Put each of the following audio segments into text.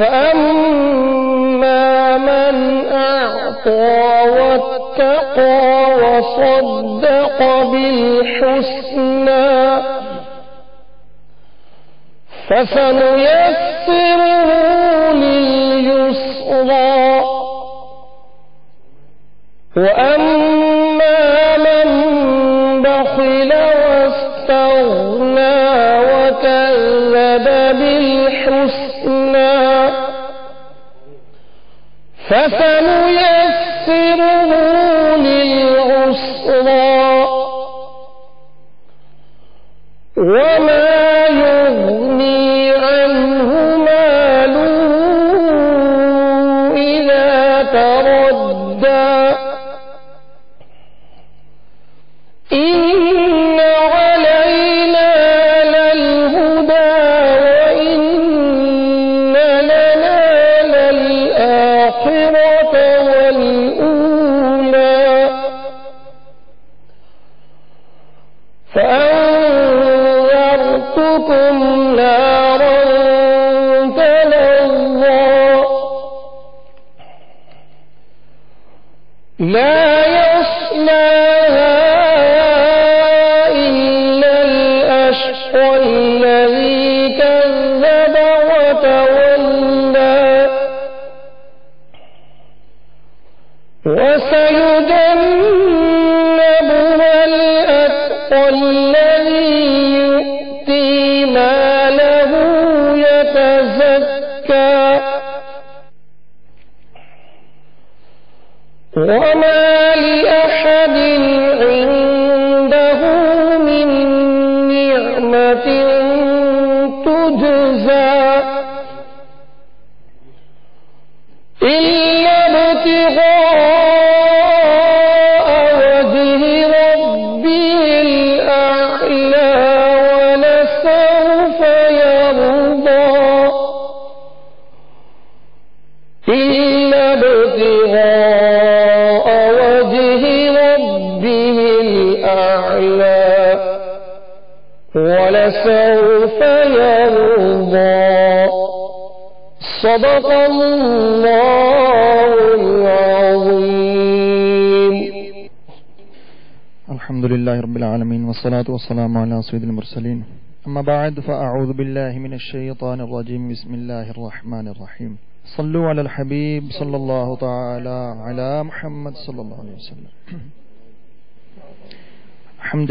فأما من أعطى واتقى وصدق بالحسنى فسنيسره لليسرى وأما من بخل واستغنى وكذب بالحسنى فسنيسره للعسرى وما يغني عنه ماله إذا تردى إن علينا للهدى وإن لنا للآخرة والأولى فأنذرتكم نارا تلظى لا يصلاها إلا الأشقى الذي كذب وتولى وسيجنبها الأتقى الذي يؤتي ماله يتزكى وما لأحد عنده من نعمة تجزى إلا ابتغاء وجه ربه الأعلى ولسوف يرضى إلا ابتغاء وجه ربه الأعلى ولسوف يرضى صدق الله العظيم. الحمد لله رب العالمين والصلاة والسلام على سيد المرسلين. أما بعد فأعوذ بالله من الشيطان الرجيم. بسم الله الرحمن الرحيم. صلوا على الحبيب صلى الله تعالى على محمد صلى الله عليه وسلم. حمد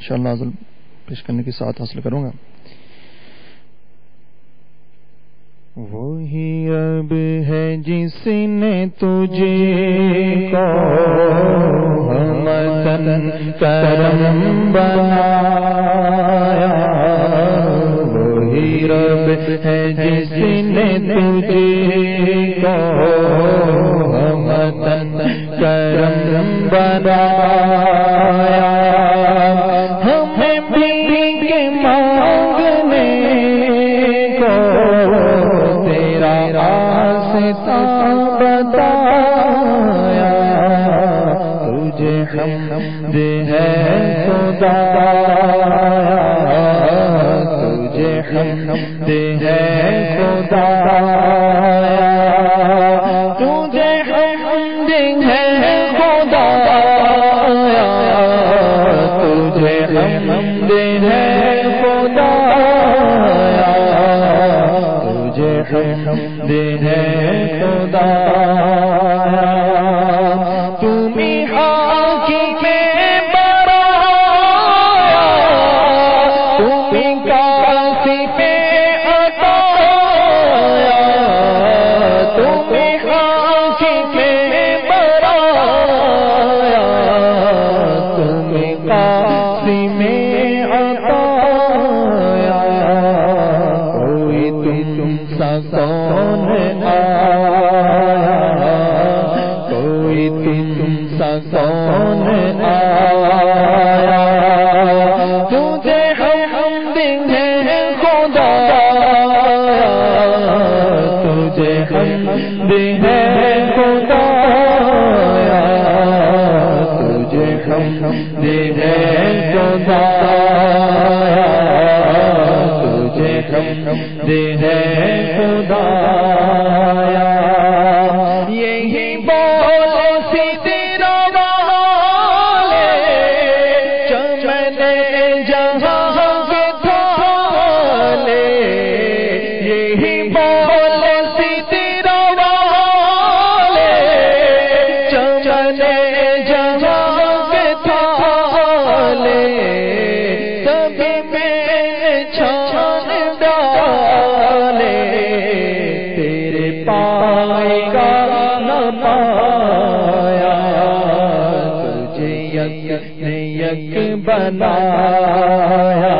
انشاءاللہ عزل پیش کرنے کی ساتھ حاصل کروں گا. وہی اب ہے جس نے تجھے کو ہمتن کرم بنایا، وہی رب ہے جس نے تجھے کو ہمتن کرم بنایا، ہمیں بھی کے مانگنے کو تیرا راستہ بتایا، تجھے حمد ہے خدایا، تجھے حمد ہے خدایا، تجھے حمد ہے خدایا، تجھے حمد ہے خدایا، تجھے حمد ہے خدایا، تمہیں حاکم برایا، تمہیں کاشف عطایا، تمہیں حاکم برایا، تمہیں قاسم عطایا، کوئی تم سا کون آیا، کوئی تم سا کون آیا، تجھے حمد ہے خدایا، تجھے حمد ہے خدایا، تجھے حمد ہے خدایا، تجھے حمد ہے خدایا، یہی بول سدرا والے چمن جہاں کے تھالے، یہی بول سدرا والے چمن جہاں کے تھالے، سبھی میں چھان ڈالے، تیرے پائے گا نہ پایا، تجھے یک نے یک بنایا،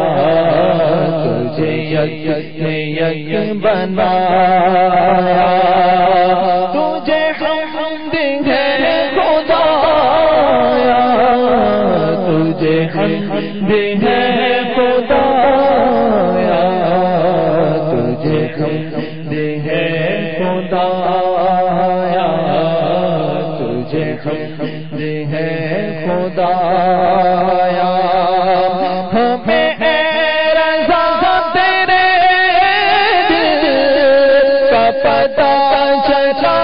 تجھے یک نے یک بنایا، تجھے حمد ہے خدایا، تجھے حمد ہے خدایا، تجھے حمد ہے خدایا، تجھے حمد ہے خدایا، ہمیں اے رضا تیرے دل کا پتہ چلا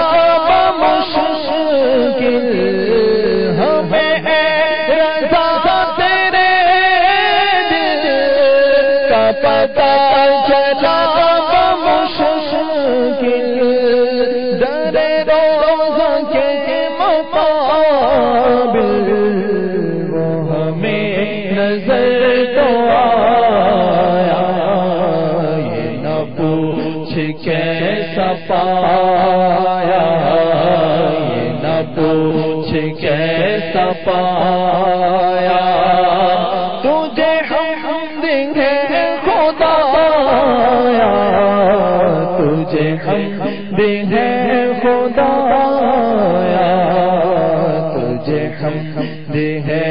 بمشکل، ہمیں اے رضا تیرے دل کا پتہ چلا بمشکل، در روزہ کے مقابل وہ ہمیں نظر تو آیا، یہ نہ پوچھ کیسا پایا، یہ نہ پوچھ کیسا پایا، تجھے حمد ہے خدایا، تجھے حمد ہے خدایا، تجھے حمد ہے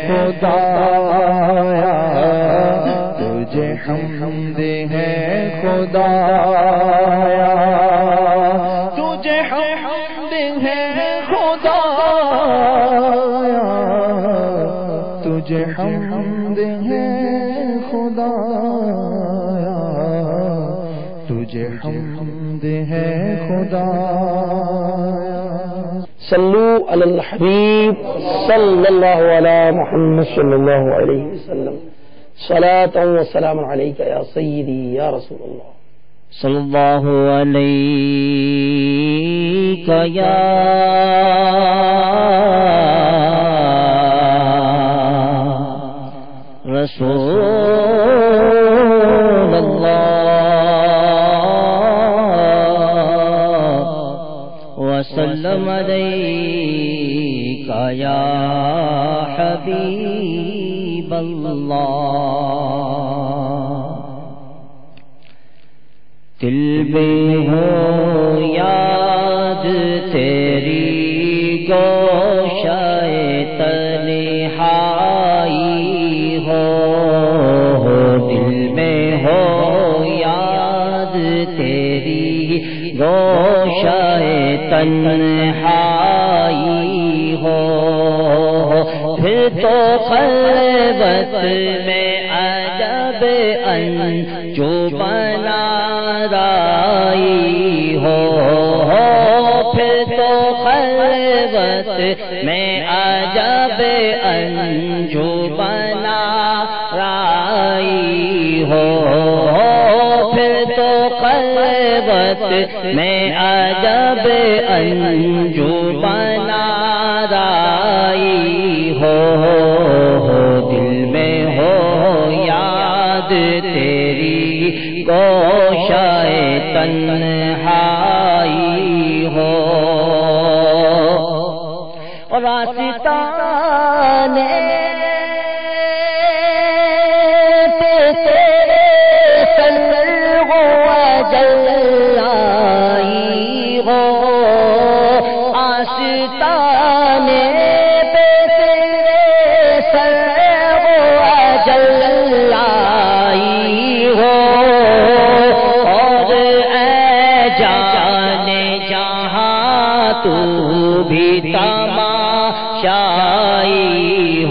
خدایا، تجھے حمد ہے خدایا، تجھے حمد ہے خدایا، تجھے حمد ہے خدایا، تجھے حمد ہے خدایا. صلو علی الحبیب صلی اللہ علی محمد صلی اللہ علیہ وسلم، صلاۃ و سلام علیک یا سیدی یا رسول اللہ. صلی اللہ علیک یا رسول اللہ وسلم علیک یا حبیب اللہ دل میں ہو یاد تیری گوشۂ تنہائی ہو دل میں ہو یاد تیری گوشۂ تنہائی ہو پھر تو خلوت میں عجب انجو بنا رائی ہو پھر تو خلوت میں عجب انجو بنا رائی ہو پھر تو خلوت میں عجب انجو بنا رائی ہو دل میں ہو یاد تیری گوشۂ تنہائی ہو اور راستانے پہ تیرے سر ہو جلائی ہو آستانے پہ تیرے سر ہو جلائی ہو تو بھی تماشائی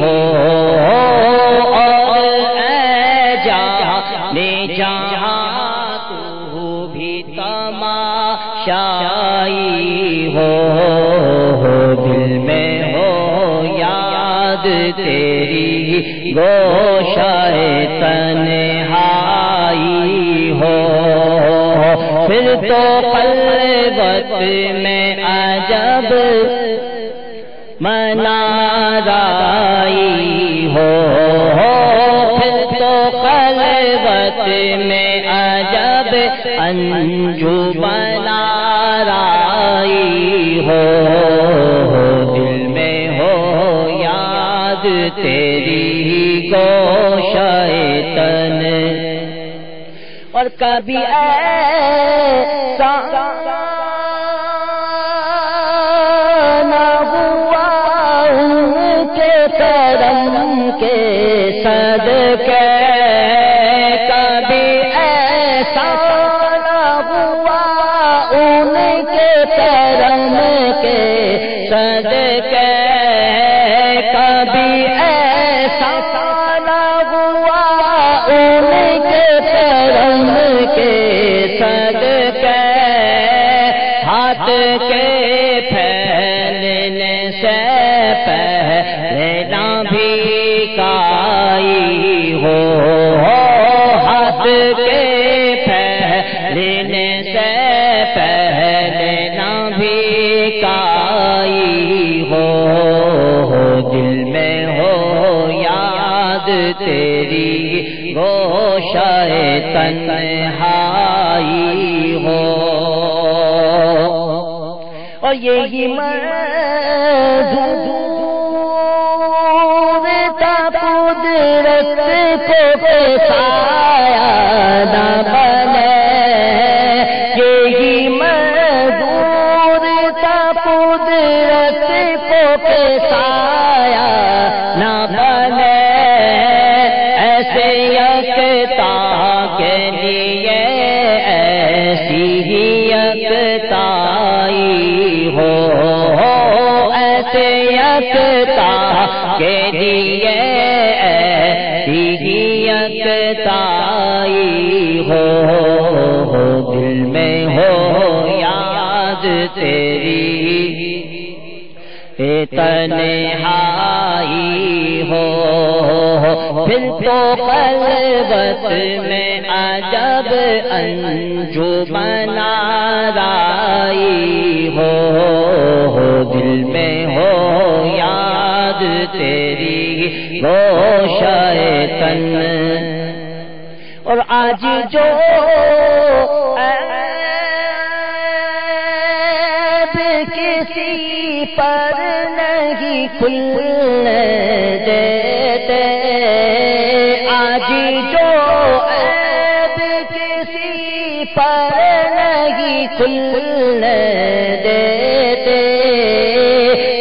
ہو اور اے جانے جہاں تو بھی تماشائی ہو دل میں ہو یاد تیری گوشۂ تنہائی ہو پھر تو خلوت میں عجب منارائی ہو پھر تو خلوت میں عجب انجو منارائی ہو دل میں ہو یاد تیری گوشۂ تن اور کبھی ایسا نہ ہوا ان کے کرم کے صدقے کبھی ایسا نہ ہوا ان کے کرم کے صدقے کبھی ایسا نہ ہوا ان کے کرم کے صدقے ہاتھ کے پھیلنے سے پہلے نہ بھیکائی ہو ہاتھ کے پھیلنے سے پہلے نہ بھیکائی ہو دل میں ہو یاد تیری گوشۂ تنہائی ہو اور یہی منظور تھا قدرت کو پسایا نہ بنے یہی منظور تھا قدرت کو پسایا نہ بنے ایسے یکتا کے لیے ایسی ہی یکتائی ہو ایسے یکتا کے لیے ایسی ہی یکتائی ہو دل میں ہو یاد تیری تنہائی ہو پھر تو خلوت میں عجب انجو منارائی ہو دل میں ہو یاد تیری گوشائے تن اور آج جو عیب کسی پر نہیں کھلنے دیتے آج جو عیب کسی پر نہیں کھلنے دیتے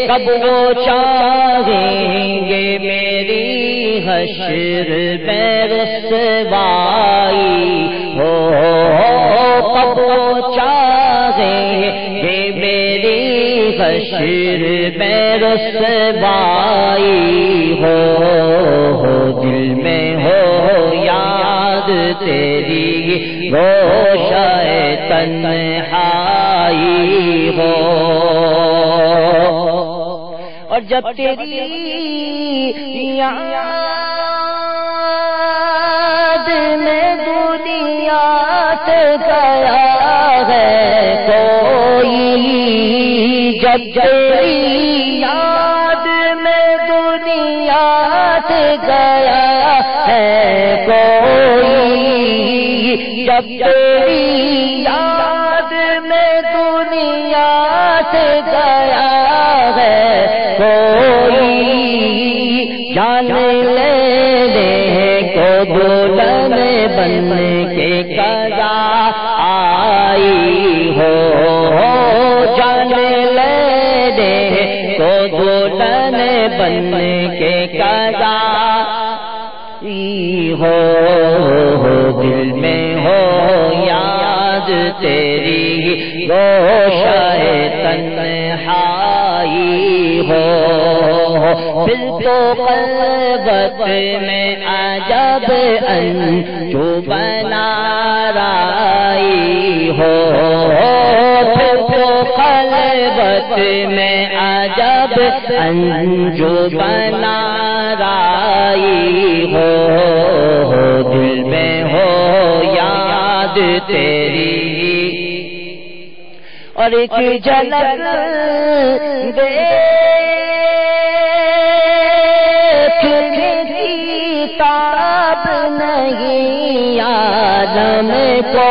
کب وہ چاہیں گے میری حشر میں رسوائی ہو کب وہ چاہیں گے میری حشر میں رسوائی ہو دل میں ہو یاد تیری گوشائے تنہائی ہو اور جب تیری یاد میں دنیا سے گیا ہے کوئی جب تیری یاد میں دنیا سے گیا ہے کوئی جب تیری یاد میں دنیا سے گیا ہے کوئی جان لینے کو دلہن بن کے قضا آئی ہو جان لینے کو دلہن بن کے قضا ہو دل میں ہو یاد تیری گوشائے تنہائی ہو پھر تو قلبت میں عجب انجو بنا رائی ہو پھر تو قلبت میں عجب انجو بنا رائی ہو دل میں ہو یاد تیری اور ایک جھلک دیکھنے کی تاب نہیں عالم کو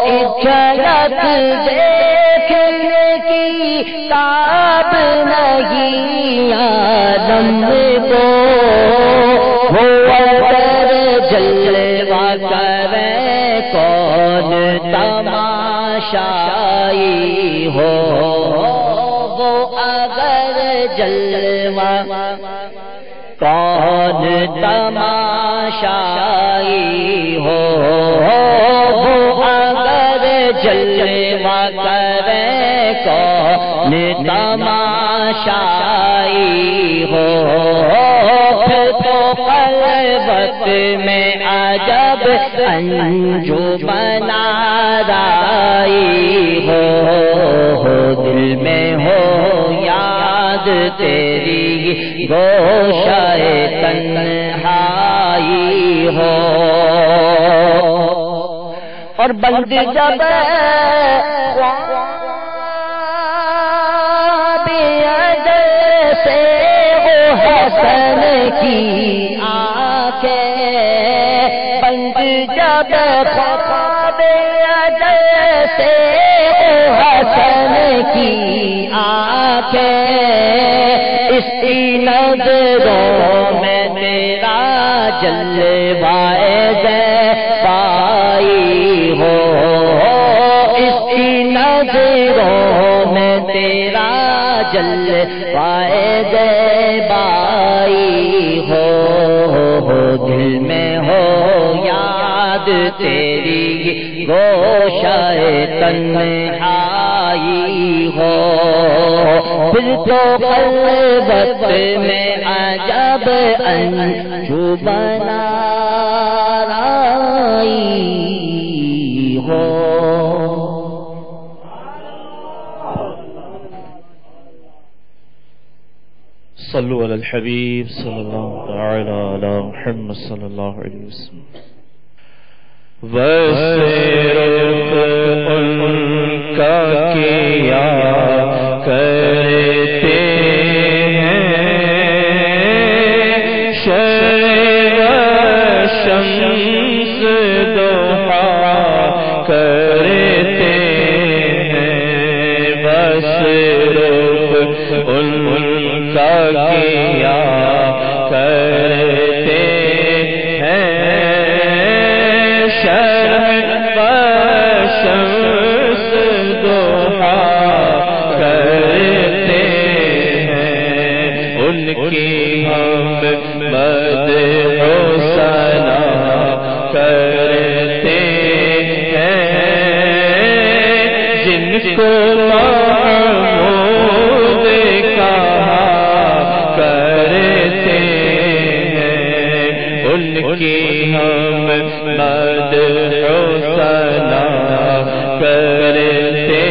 ایک جھلک دیکھنے کی تاب نہیں عالم کو وہ اگر جلوہ کرے کون تماشائی ہو وہ اگر جلوہ کون تماشائی ہو وہ اگر جلوہ کرے کون تماشائی ہو پھر تو قلبت میں عجب انجو بنا رائی ہو دل میں ہو یاد تیری گوشائے تنہائی ہو اور بند جب سے وہ حسن کی آنکھیں بند جب خواب سے وہ حسن کی آنکھیں اس کی نظروں میں میرا جلوائے پائی ہو اس کی نظروں میں تیرا جلوائے بائی ہو دل میں ہو یاد تیری گوشائے تنہائی ہو پھر تو قلبت میں عجب انجو بنا رائی ہو صلو علی الحبیب صلی اللہ تعالی علی محمد صلی اللہ علیہ وسلم ویسے رخ ان کا کیا کرتے ہیں کو محمود کہا کرتے ہیں ان کی ہم مدح و ثنا کرتے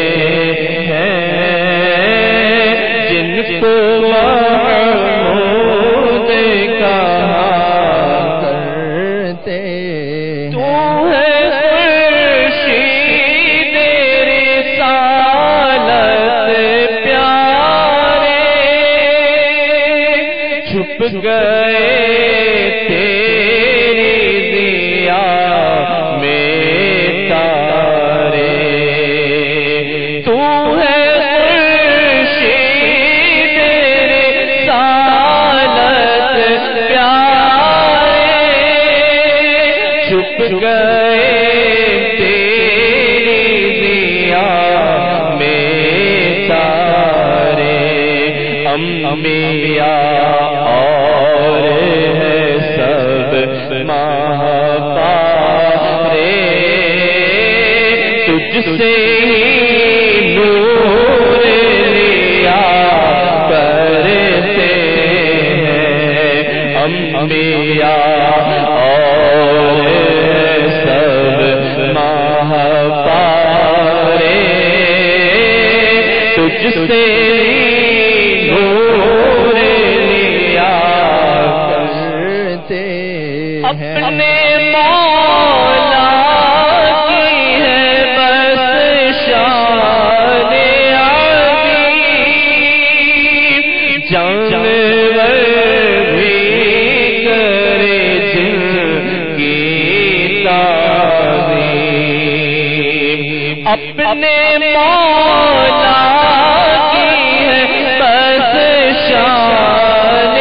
ہیں جن کو محمود کہا کرتے تو ہے خورشید رسالت پیارے چھپ گئے تیری ضیا میں تارے تو ہے خورشید رسالت پیارے چھپ گئے تیری ضیا میں تارے انبیاء اور ہے سب مہپارے تجھ سے ہی نور لیا کرتے ہیں انبیاء اور سب مہپارے تجھ سے نور لیا کرتے اپنے مولا کی ہے بس شان عظیم جانور بھی کرے جن کی تعظیم اپنے مولا کی ہے بس شان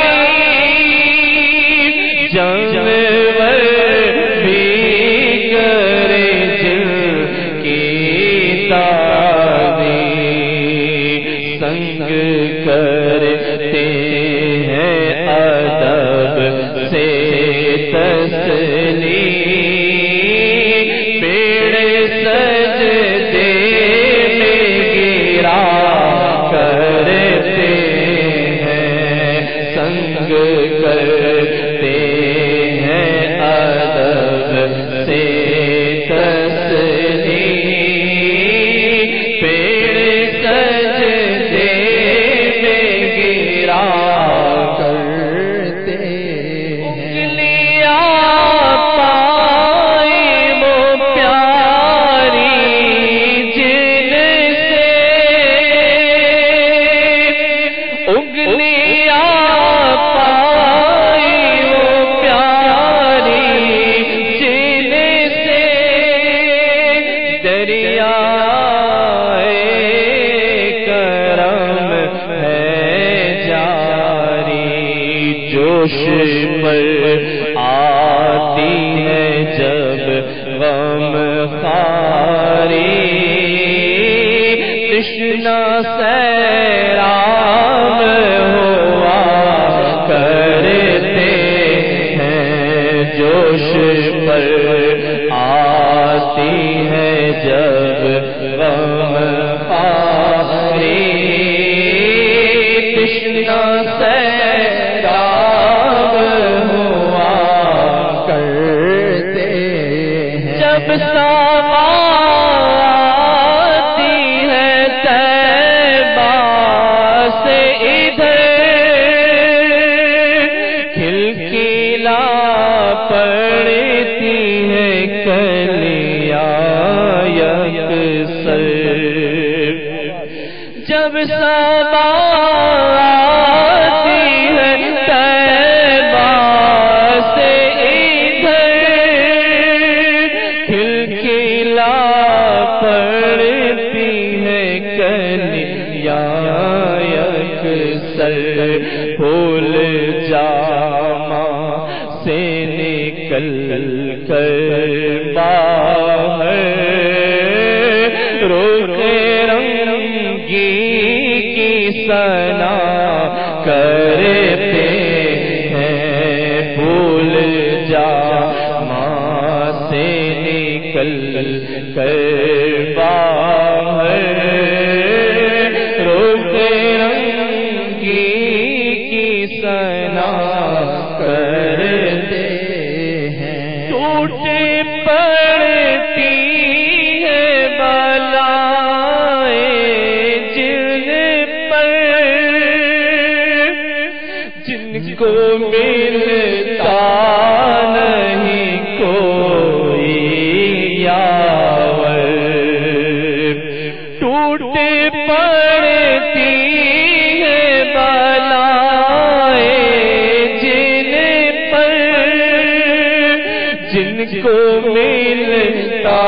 عظیم جانور بھی کرے جن کی تعظیم سنگ کرتے ہیں ادب سے تسلیم پیڑ سجدے میں گرا کرتے ہیں سنگ کرتے ہیں ادب سے تسلیم پیڑ سجدے میں گرا کرتے انگلیاں پائی وہ پیاری جن سے انگلیاں پائی وہ پیاری جن سے دریائے کرم ہے جاری جوش پر آتی ہے جب غم خاری تشنا سیراب ہوا کرتے ہیں جوش پر آتی ہے جب غم خاری تشنا سیراب ہوا کرتے ہیں جب آتی ہے طیبہ سے ادھر کھلکھلا پڑتی ہے کلیاں یکسر جب صبا آتی ہے طیبہ سے ادھر کھلکھلا پڑتی ہے کلیاں یکسر پھول جامہ سے نکل کر باہر روکے رنگی کی ثنا کرتے ہیں پھول جامہ سے نکل کر باہر جن کو ملتا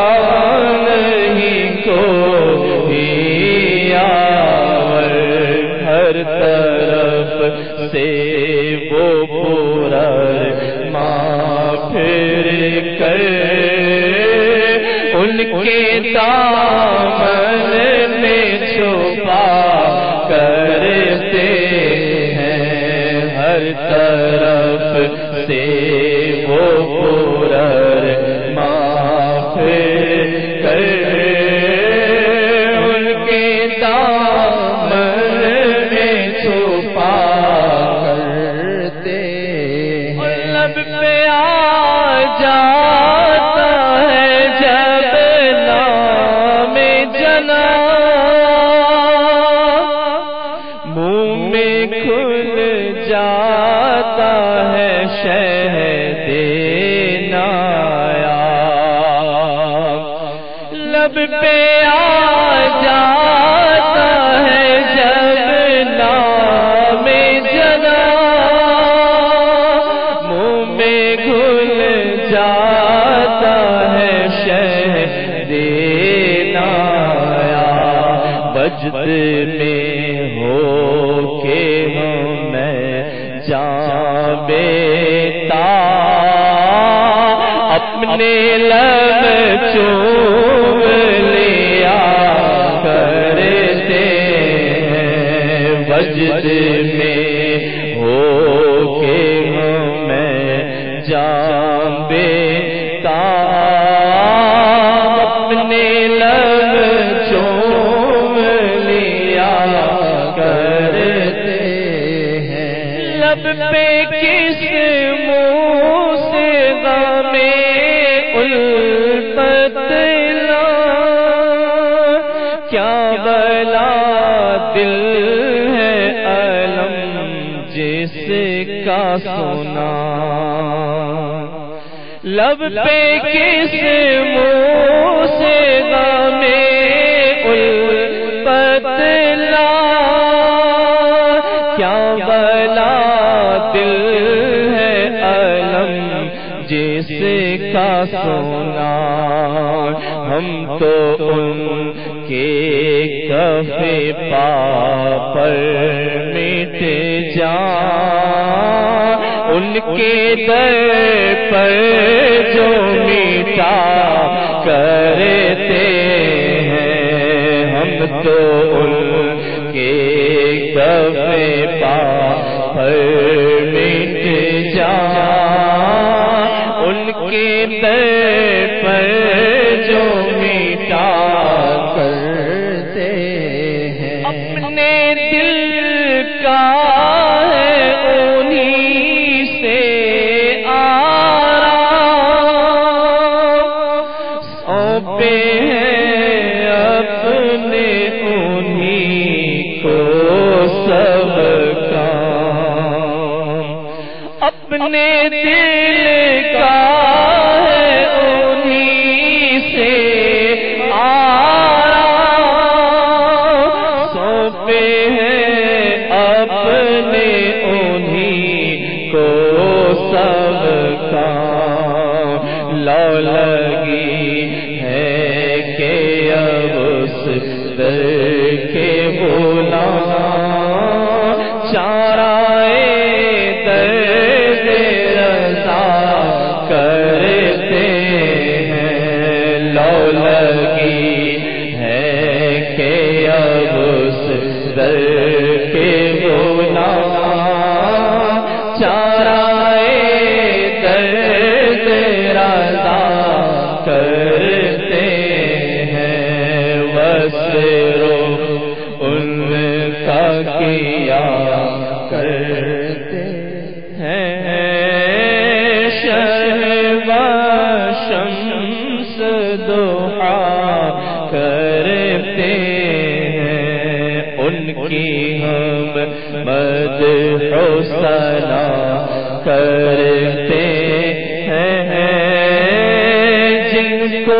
نہیں کوئی یاور، ہر طرف سے وہ پورا ماں پھر کر ان کے دامن میں چھپا کرتے ہیں، ہر طرف سے وہ پورا ماں پھر کر ان کے دامن میں چھپا کرتے ہیں۔ لب پہ آ جاتا ہے جب نام جنا، منہ میں کھل جاتا ہے شہد نایا، لب پہ آ جاتا ہے جب نام جنا، منہ میں گھل جاتا ہے شہد نایا، بجت میں ہو کے ہوں میں جاں بیتا، اپنے لب چوم لیا کرتے ہیں، وجد میں ہو کے ہوں میں جاں بیتا، اپنے لب چوم لیا کرتے ہیں، لب پہ کس منہ سے غم الفت لا، کیا بلا دل ہے علم جس کا سنا، لب پہ کس منہ سے غم الفت لا، کیا بلا دل ہے علم جس کا سنا، ہم تو ان کے کف پا پر مٹ جان، ان کے در پر جو میٹا کرتے ہیں، ہم تو ان کے کف پا پر مٹ جان، ان کے در پر جو میٹا کرتے ہیں، اپنے دل کا ہے انہی سے آرام، سونپے ہیں اپنے انہی کو سب کام، اپنے دل کا ہے انہی سے آرام، سونپے ہیں اپنے انہی کو سب کام، لو لگی ہے کہ اب اس در کے بولا چارائے درد رضا کرتے ہیں، لو لگی ہے کہ اب اس در کے بولا چارائے درد رضا کرتے ہیں، وسرو ان کا کیا کرتے ہیں، شہوا شمس ضحا کرتے ہیں، ان کی ہم مدح و ثنا کرتے ہیں، جن کو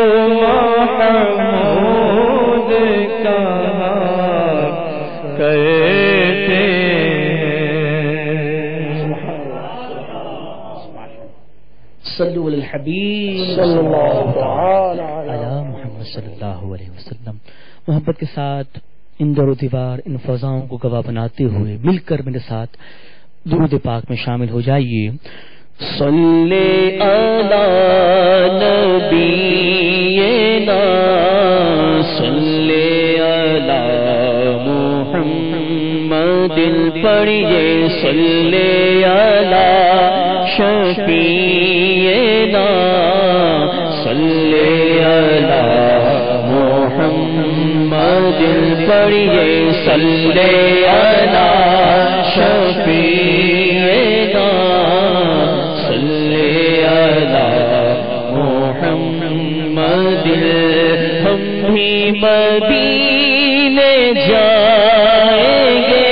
محمود کہا کرتے ہیں۔ صلو علی الحبیب صلی اللہ تعالی علی محمد صلی اللہ علیہ وسلم. محبت کے ساتھ ان در و دیوار ان فضاؤں کو گواہ بناتے ہوئے مل کر میرے ساتھ درود پاک میں شامل ہو جائیے. صلی علی نبینا صلی علی محمد پڑھیے صلی علی شفیعنا صلی علی محمد پڑھیے صلی علی شفیعنا صلی علی محمد. ہم بھی مدینے جائیں گے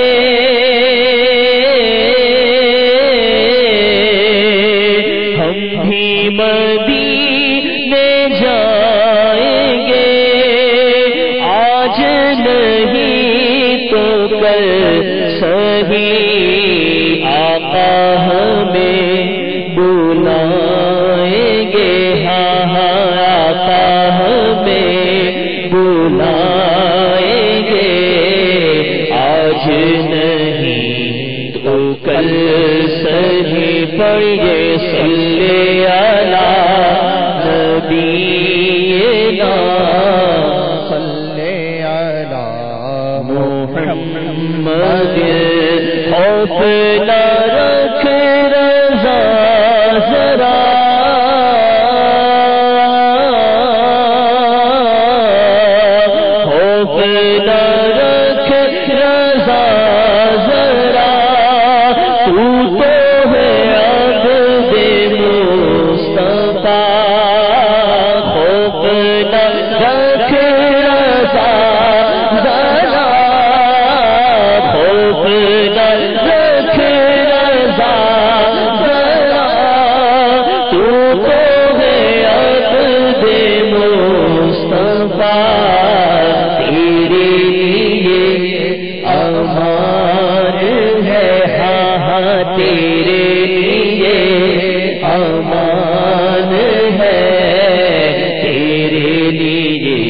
ہم بھی مدینے جائیں گے آج نہیں تو کل سبھی آقا ہمیں بلائیں گے. ہاں ہاں آقا ہمیں بلائیں گے آج نہیں تو کل سبھی پڑھیے صلی علی نبینا صلی علی محمد. خوف نہ رکھ رضا ذرا خوف نہ رکھ رضا ذرا تو ہے عبد مصطفیٰ. خوف نہ رکھ رضا ذرا خوف نہ رکھ رضا ذرا تو ہے عبد مصطفیٰ. تیرے لیے امان ہے ہاں ہاں تیرے لیے امان ہے تیرے لیے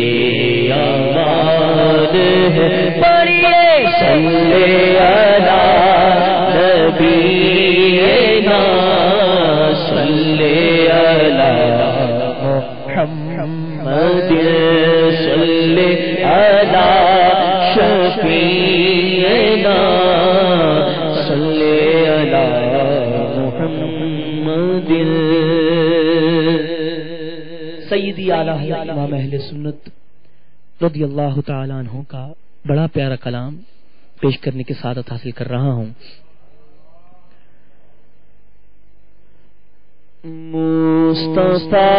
امان ہے. پڑھیے صلی علی نبینا صلی علی محمد صلی علی شفیعنا صلی علی محمد. سیدی اعلیٰ حضرت امام اہل سنت رضی اللہ تعالیٰ عنہ کا بڑا پیارا کلام پیش کرنے کی سعادت حاصل کر رہا ہوں. مصطفیٰ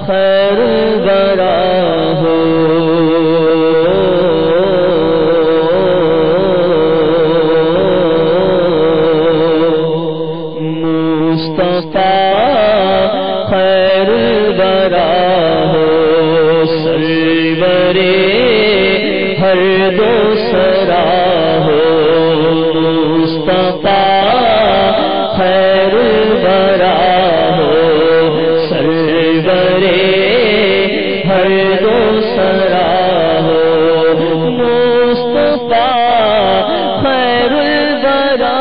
خیر الورا ہو مصطفیٰ خیر الورا ہو سرورے ہر دو سرا ہو مصطفیٰ خیر الورا ہو سرورے ہر دو سرا ہو مصطفیٰ خیر الورا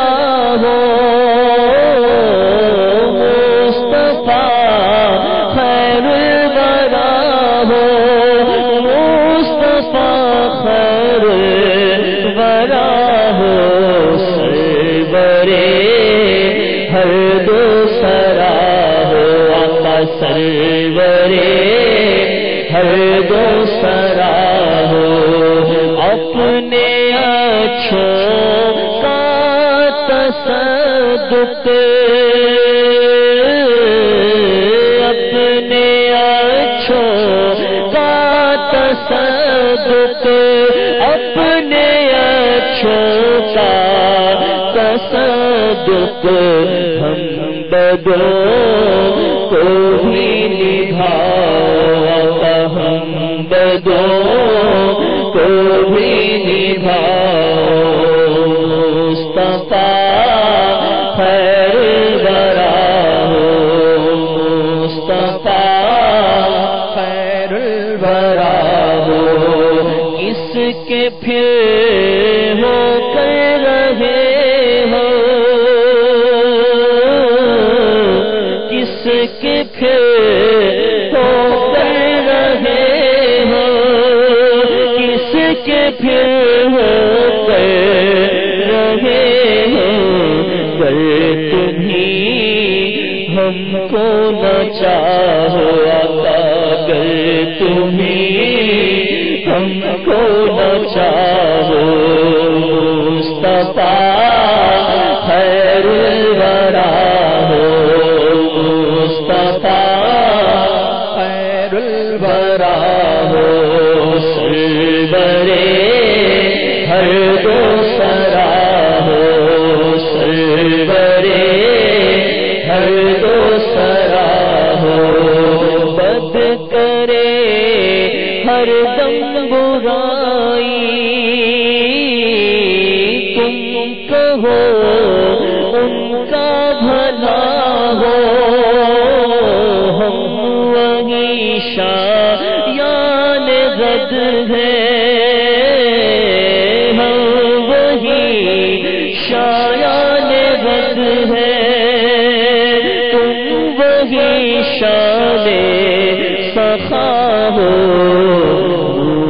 ہو مصطفیٰ خیر الورا ہو مصطفیٰ خیر الورا ہو سرورے ہر دو سرا ہو آقا سرورے ہر دو سرا ہو. اپنے اچھوں کا تصدق اپنے اچھوں کا تصدق اپنے اچھوں کا تصدق ہم بدوں کو بھی نبھاؤ ہم بدوں کو بھی نبھاؤ. مصطفیٰ خیر الورا کے پھر ہو کر رہے ہو، کس کے پھر ہو کر رہے ہو، گر تمہیں ہم کو نہ چاہو آقا، گر تمہیں ہم کو نہ چاہو، مصطفیٰ خیر الورا ہو، مصطفیٰ خیر الورا ہو، سرورے ہر دو سرا ہو، سرورے ہر دو سرا ہو، بد کرے ہر دم برائی تم کہو ان کا بھلا ہو، ہم وہی شایان غد ہیں، ہم وہی شایان غد ہیں، تم وہی شان سخا ہو،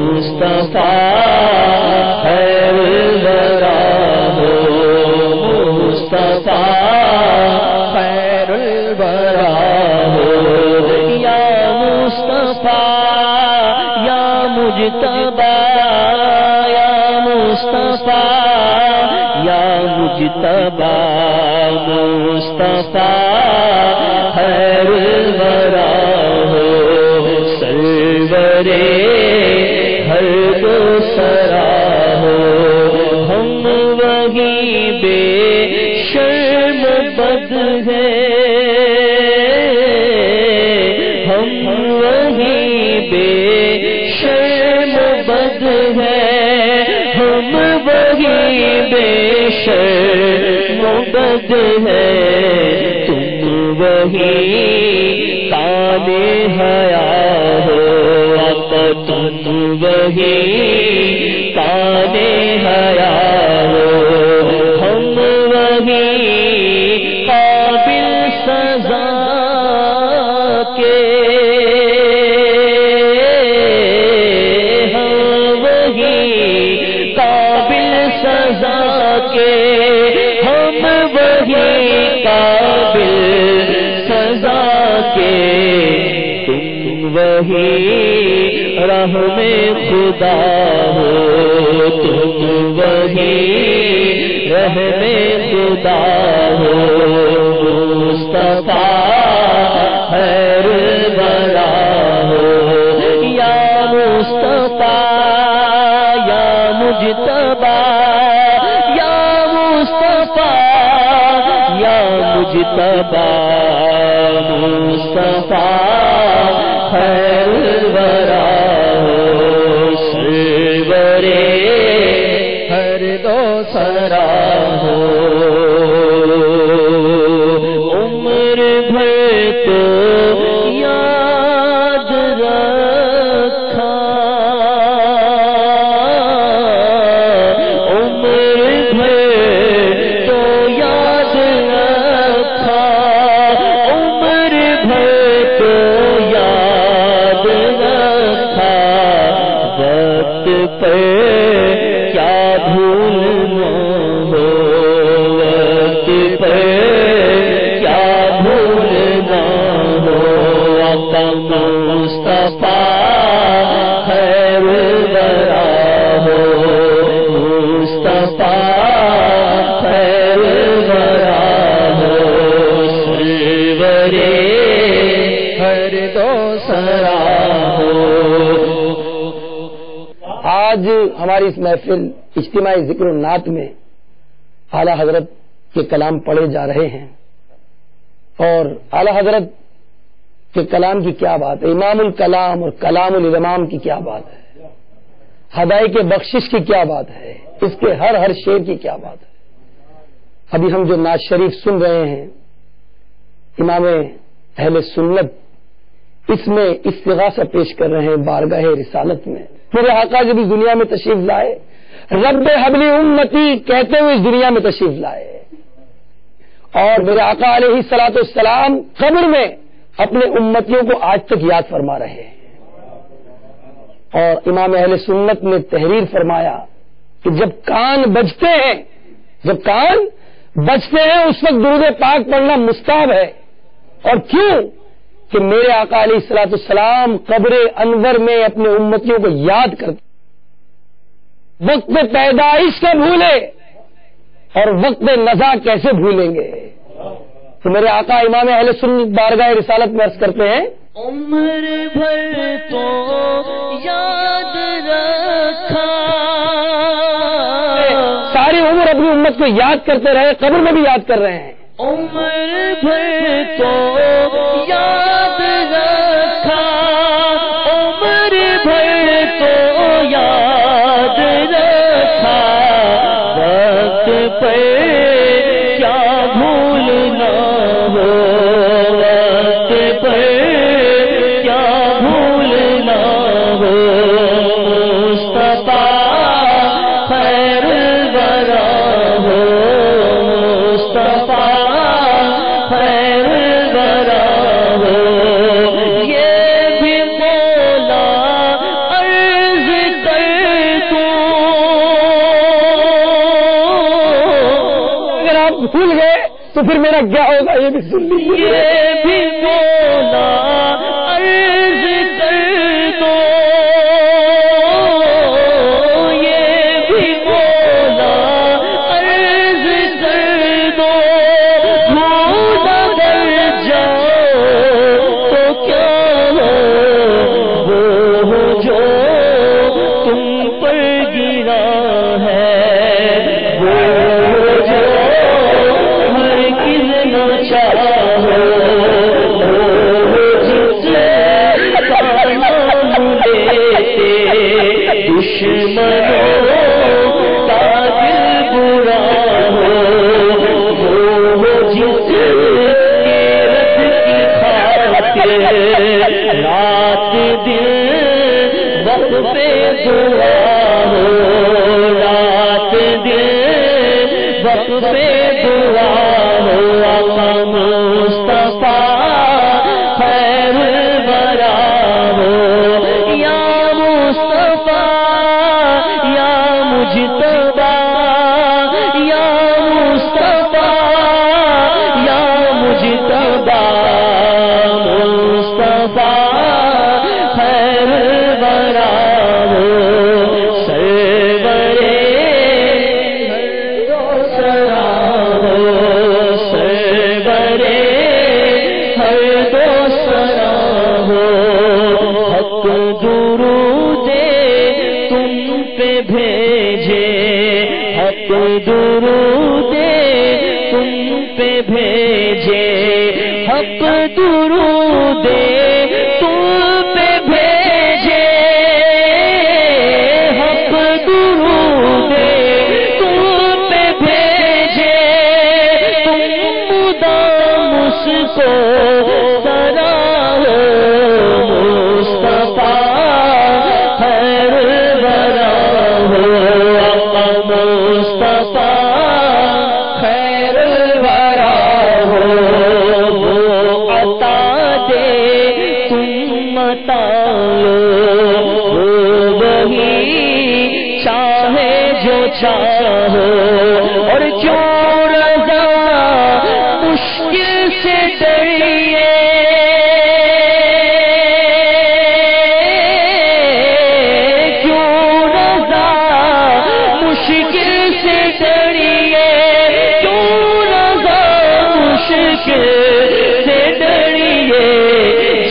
مصطفیٰ خیر الورا ہو، مصطفیٰ خیر الورا ہو، یا مصطفیٰ یا مجتبی، یا مصطفیٰ یا مجتبی، مصطفیٰ خیر الورا ہو، سرورے ہر دو سرا ہو، ہم وہی بے شرم بد ہیں، ہم وہی بے شرم بد ہیں، ہم وہی بے شرم بد ہیں، تم وہی تانے حیا ہو آقا، تم وہی تانے حیا ہو، ہم وہی قابل سزا کے، ہم وہی قابل سزا کے، ہم وہی قابل سزا کے، تم وہی رحم خدا ہو، تم وہی رحم خدا ہو، مصطفیٰ خیر الورا ہو، یا مصطفیٰ یا مجتبی، یا مصطفیٰ یا مجتبی، مصطفیٰ خیر الورا ہو، سرورے ہر دو سرا ہو، عمر بھر تو یاد رکھا، عمر بھر تو یاد رکھا، عمر بھر تو یاد رکھا، وقت پر کیا بھولنا ہو، وقت پر کیا بھولنا ہو، آقا مصطفیٰ خیر الورا ہو، مصطفیٰ خیر الورا ہو، سرورے ہر دو سرا ہو۔ آج ہماری اس محفل اجتماعی ذکر و نعت میں اعلیٰ حضرت کے کلام پڑھے جا رہے ہیں، اور اعلیٰ حضرت کے کلام کی کیا بات ہے، امام الکلام اور کلام الامام کی کیا بات ہے، ہدایت بخشش کی کیا بات ہے، اس کے ہر شعر کی کیا بات ہے۔ ابھی ہم جو نعت شریف سن رہے ہیں امام اہل سنت، اس میں استغاثہ پیش کر رہے ہیں بارگاہ رسالت میں۔ میرے آقا جب اس دنیا میں تشریف لائے، رب حبلی امتی کہتے ہوئے اس دنیا میں تشریف لائے، اور میرے آقا علیہ الصلوۃ والسلام قبر میں اپنے امتیوں کو آج تک یاد فرما رہے ہیں. اور امام اہل سنت نے تحریر فرمایا کہ جب کان بجتے ہیں اس وقت درود پاک پڑھنا مستحب ہے. اور کیوں؟ کہ میرے آقا علیہ الصلوۃ والسلام قبر انور میں اپنے امتیوں کو یاد کرتے. وقت پیدائش کا بھولے اور وقت نزا کیسے بھولیں گے؟ تو میرے آقا امام اہل سنت بارگاہ رسالت میں عرض کرتے ہیں عمر بھر تو یاد رکھا، ساری عمر اپنی امت کو یاد کرتے رہے، قبر میں بھی یاد کر رہے ہیں. عمر بھر تو یاد رکھا، عمر بھر تو یاد رکھا، وقت پر کیا بھولنا ہو، وقت پر کیا بھولنا ہو. مصطفیٰ خیر الورا ہو، مصطفیٰ خیر الورا ہو. یہ بھی مولا عرض کر دوں، اگر آپ بھول گئے تو پھر میرا کیا ہوگا یہ بھی سن لیجیے. یہ بھی مولا عرض کر دو، یہ بھی مولا عرض کر دو. بھول اگر جاؤ تو کیا ہو، وہ جو تم پر گرا ہے، وہ جو ہرگز نہ چاہو، وہ جس نام لیتے دشمنوں کا دل برا ہو، وہ جس کے رد کی خاطر رات دن وقفے دعا ہو، رات دن وقفے دعا ہو. آقا مصطفیٰ خیر الورا ہو، یا مصطفیٰ یا مجتبیٰ، یا مصطفیٰ یا مجتبیٰ، مصطفیٰ خیر الورا ہو. سرورے ہر سرا ہو، سرورے ہر دو سرا ہو. حق درود تم پہ بھیجے، حق درود تم پہ بھیجے، حق درود تم پہ بھیجے، حق درود تم پہ بھیجے. تم مدام اس کو سراہو، مصطفیٰ خیر الورا ہو. آقا مصطفیٰ خیر الورا ہو. وہ عطا دے تم عطا لو، وہ وہی چاہے جو چاہو. اور جو رضا مشکل سے ڈریے، کیوں رضا مشکل سے ڈریے، کیوں رضا مشکل سے ڈریے.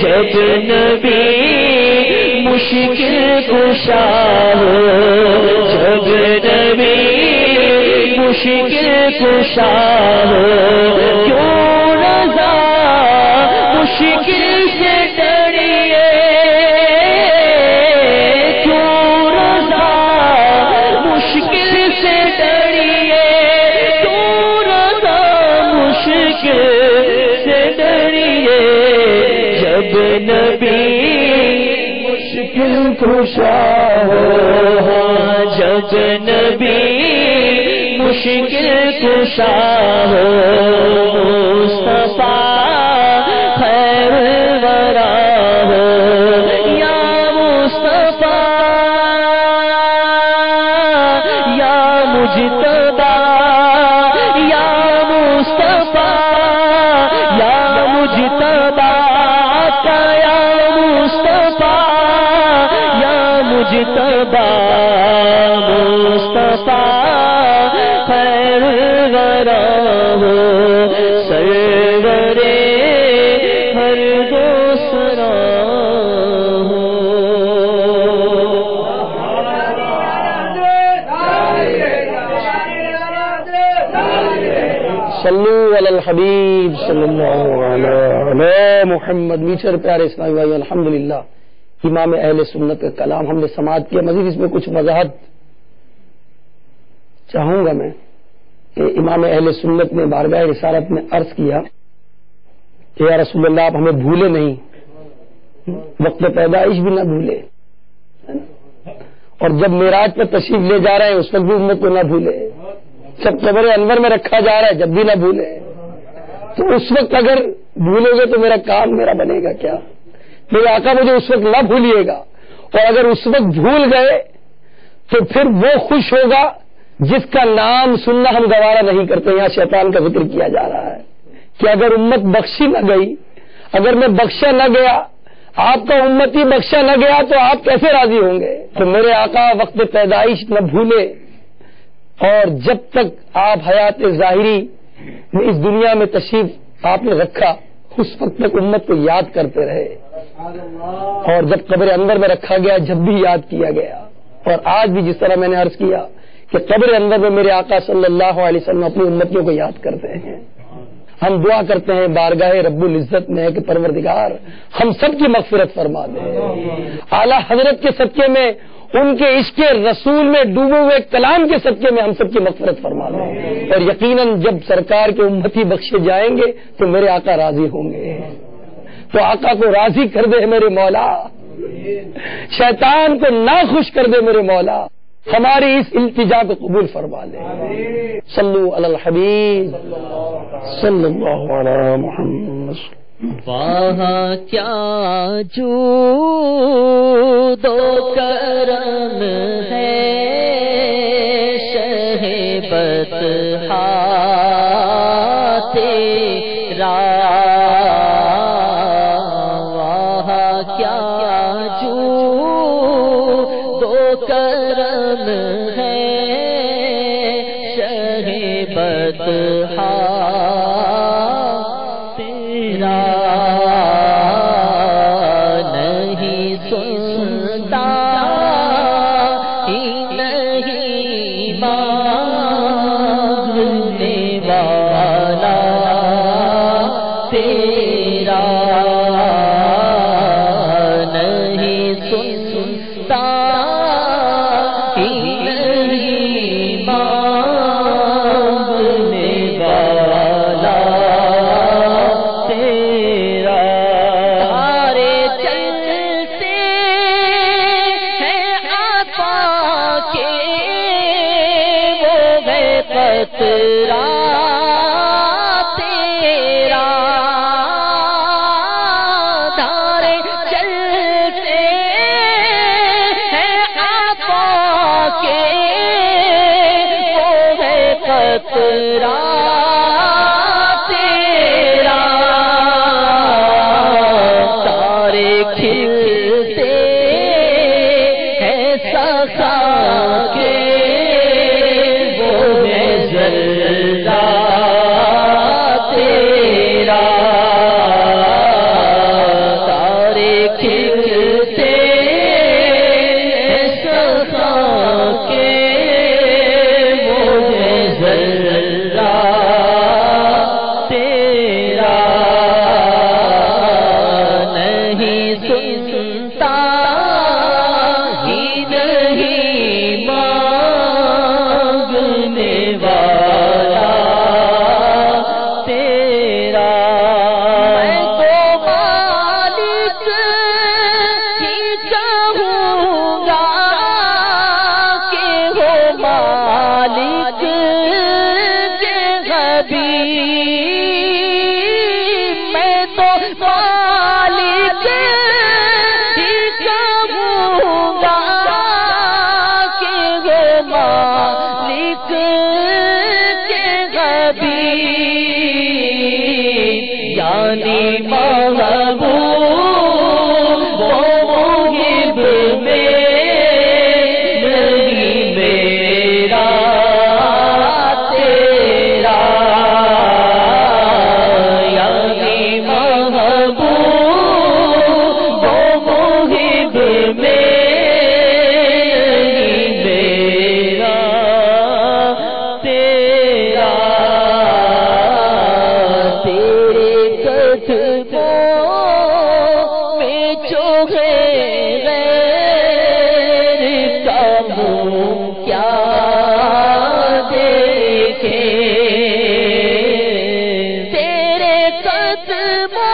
جب نبی مشکل کشا ہو، جب نبی مشکل کشا ہو، کیوں رضا مشکل سے ڈریے، کیوں رضا مشکل سے ڈریے، کیوں رضا مشکل سے ڈریے. جب نبی مشکل کشا ہو، جب نبی مشکل کشا ہو، مصطفیٰ خیر مجتبی مصطفیٰ خیر الورا ہو سرورے ہر دوسرا ہو. صلو علی الحبیب صلی اللہ علیہ محمد. میٹھے پیارے اسلامی بھائی، الحمدللہ امام اہل سنت کا کلام ہم نے سماعت کیا. مزید اس میں کچھ وضاحت چاہوں گا میں کہ امام اہل سنت نے بارگاہ رسالت میں عرض کیا کہ یا رسول اللہ آپ ہمیں بھولے نہیں، وقت پیدائش بھی نہ بھولے، اور جب معراج پر تشریف لے جا رہے ہیں اس وقت بھی امت کو نہ بھولے، جب قبر انور میں رکھا جا رہا ہے جب بھی نہ بھولے. تو اس وقت اگر بھولو گے تو میرا کام میرا بنے گا کیا؟ میرے آقا مجھے اس وقت نہ بھولیے گا، اور اگر اس وقت بھول گئے تو پھر وہ خوش ہوگا جس کا نام سننا ہم گوارا نہیں کرتے. یہاں شیطان کا ذکر کیا جا رہا ہے کہ اگر امت بخشی نہ گئی، اگر میں بخشا نہ گیا، آپ کا امتی بخشا نہ گیا تو آپ کیسے راضی ہوں گے؟ تو میرے آقا وقت پیدائش نہ بھولے، اور جب تک آپ حیات ظاہری میں اس دنیا میں تشریف آپ نے رکھا اس وقت تک امت کو یاد کرتے رہے، اور جب قبر اندر میں رکھا گیا جب بھی یاد کیا گیا. اور آج بھی جس طرح میں نے عرض کیا کہ قبر اندر میں میرے آقا صلی اللہ علیہ وسلم اپنی امتیوں کو یاد کرتے ہیں. ہم دعا کرتے ہیں بارگاہ رب العزت میں کہ پروردگار ہم سب کی مغفرت فرما دے. اعلیٰ حضرت کے صدقے میں، ان کے عشق رسول میں ڈوبے ہوئے کلام کے صدقے میں ہم سب کی مغفرت فرما دے. اور یقیناً جب سرکار کے امتی بخشے جائیں گے تو میرے آقا راضی ہوں گے. تو آقا کو راضی کر دے میرے مولا، شیطان کو ناخوش کر دے میرے مولا، ہماری اس التجا کو قبول فرما لے. صلو علی الحبیب صلی اللہ علی محمد. وہاں کیا جود و کرم ہے شہ بطحا تیرا، وہاں کیا جود و کرم ہے شہ بطحا قدموں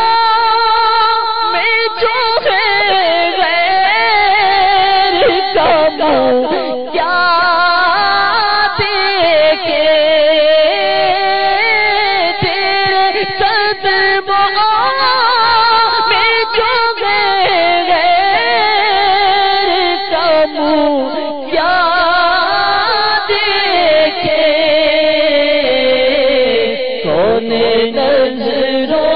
میں جو ہے غیر کا منہ کیا دیکھے تیرے قدموں میں جو ہے غیر کا منہ کیا دیکھے کون نظروں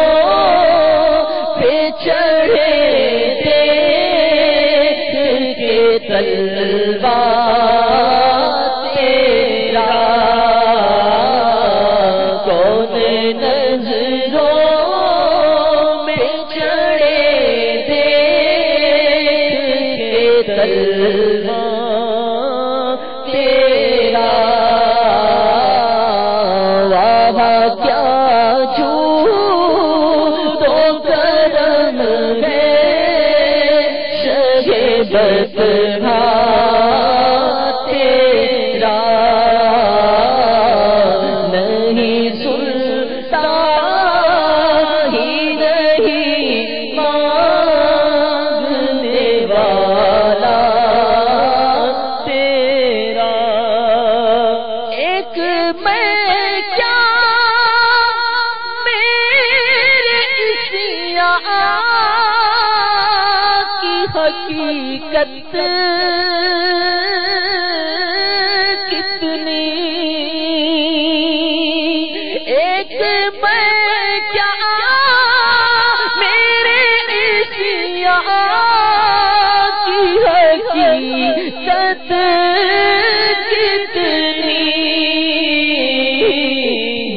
پہ چڑھے دیکھ کے تلوار تیرا کون نظروں میں چڑھے دیکھ کے تلوار تیرا واہ کیا جھوٹ و کرم ہے شہ بدھا تیرا نہیں سنتا ہی نہیں مانگنے والا تیرا ایک میں کیا میرے سیاہ کی حقیقت کتنی ایک میں کیا میرے سیاہ کی حقیقت کتنی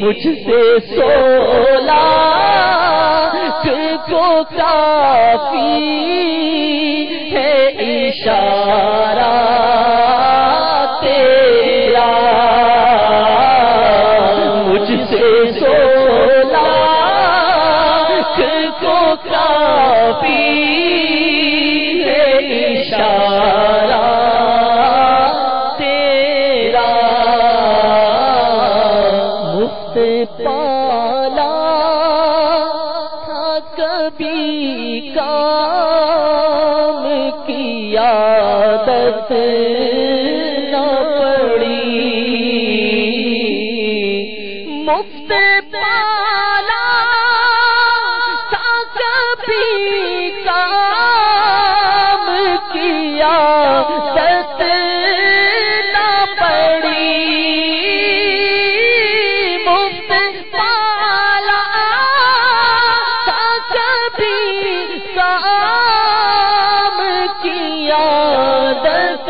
مجھ سے 16 کو کافی ہے اشارہ تیرا مجھ سے 16 کو کافی ہے اشارہ تیرا مفت پالا تھا کبھی کام کی عادت نہ پڑی مفت پالا تھا کبھی کام کی عادت نہ پڑی مفت پالا تھا کبھی کام کی عادت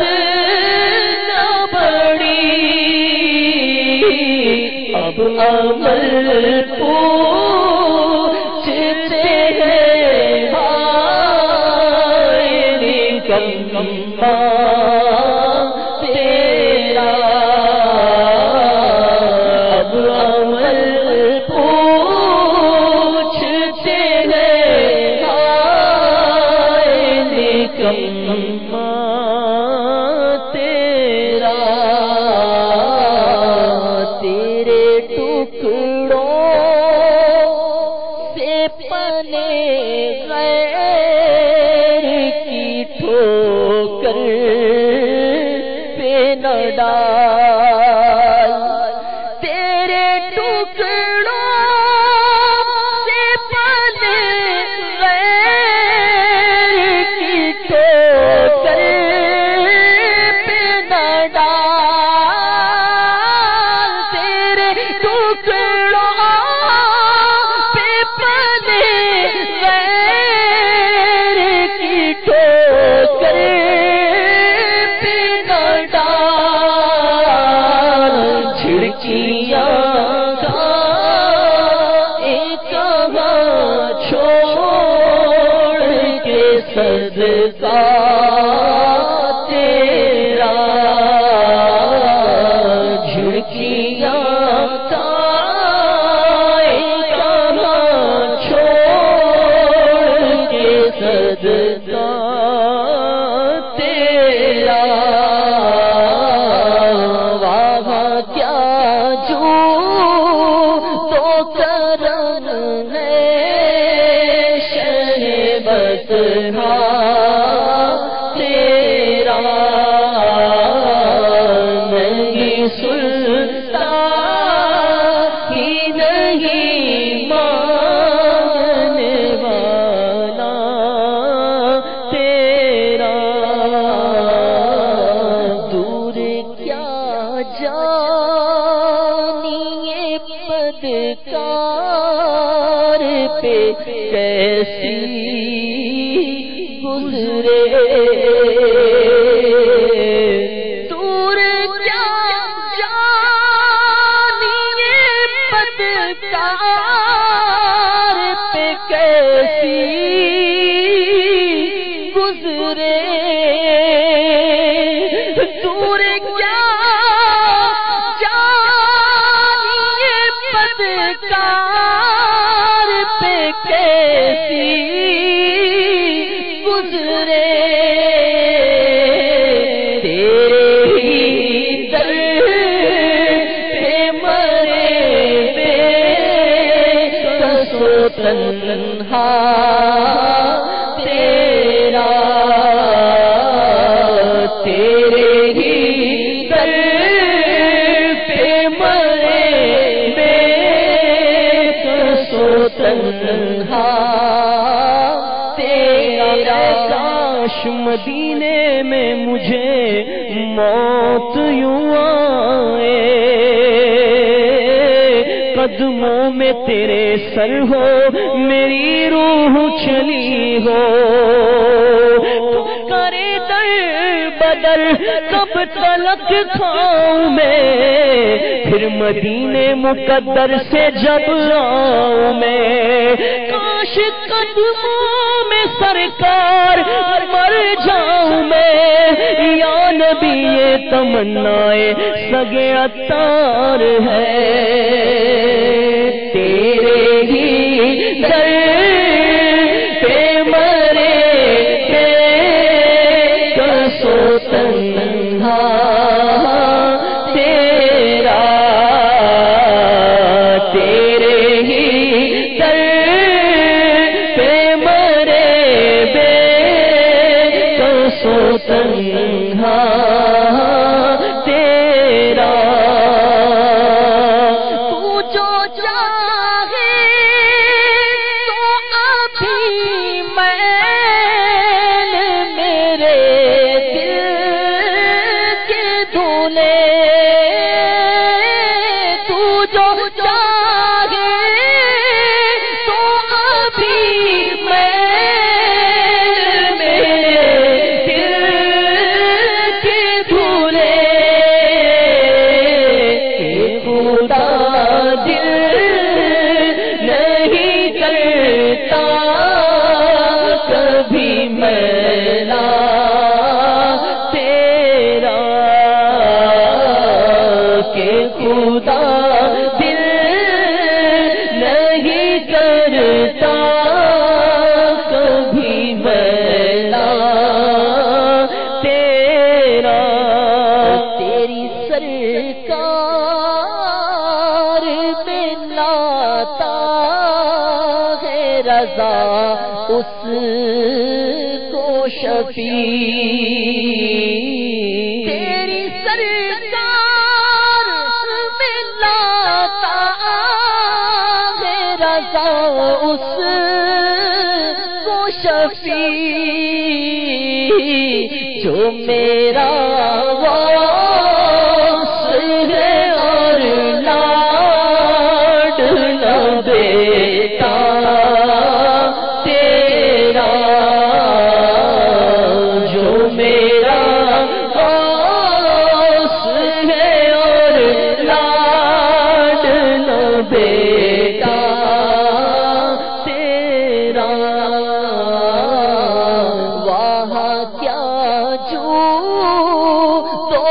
نہ پڑی اب عمل پوچھتے ہیں ہائے نکما تیرا اب عمل پوچھتے ہیں ہائے نکما تیرا تیرے ٹکڑوں سے پنے غیر کی ٹھوکر پہ نہ ڈال تیرے ٹکڑوں سے پنے غیر کی ٹھوکر پہ نہ ڈال تیرے ٹکڑوں پہ پنے غیر کی ٹھوکر پہ نہ ڈال جھڑکیاں کہاں چھوڑ کے صدقہ تیرا جھڑکیاں کہاں چھوڑ کے صدقہ تیرا واہ کیا جو تو کرم مدینے میں مجھے موت یوں آئے، قدموں میں تیرے سر ہو میری روح چلی ہو، کرے در بدر کب تلک کھاؤں میں، پھر مدینے مقدر سے جب آؤں میں، کاش قدموں میں سرکار مر جاؤں میں، یا نبی یہ تمنائے سگے عطار ہے، تیرے ہی در پہ مرے تھے کسو تنہا تیرا، تیرے ہی در پہ مرے بے کسو تنہا تیرا، تو جو چاہے تو ابھی میں میرے دل کے دھولے، تو جو چاہے تو ابھی میں میرے دل کے دھولے، خدا دل نہیں کرتا کبھی میلا تیرا، کہ خدا دل نہیں کرتا کبھی میلا تیرا، تیری سرکار میں لاتا ہے رضا اس کو شفیع، تیری سرکار میں لاتا ہے رضا اس کو شفیع، جو میرا واصل ہے اور لاڈلا بیٹا تیرا، جو میرا واصل ہے اور لاڈلا بیٹا تیرا، وہاں کیا جو تو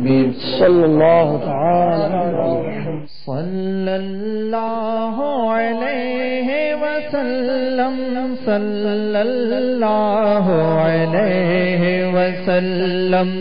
الحبیب صلی اللہ تعالی صلی اللہ علیہ وسلم صلی اللہ علیہ وسلم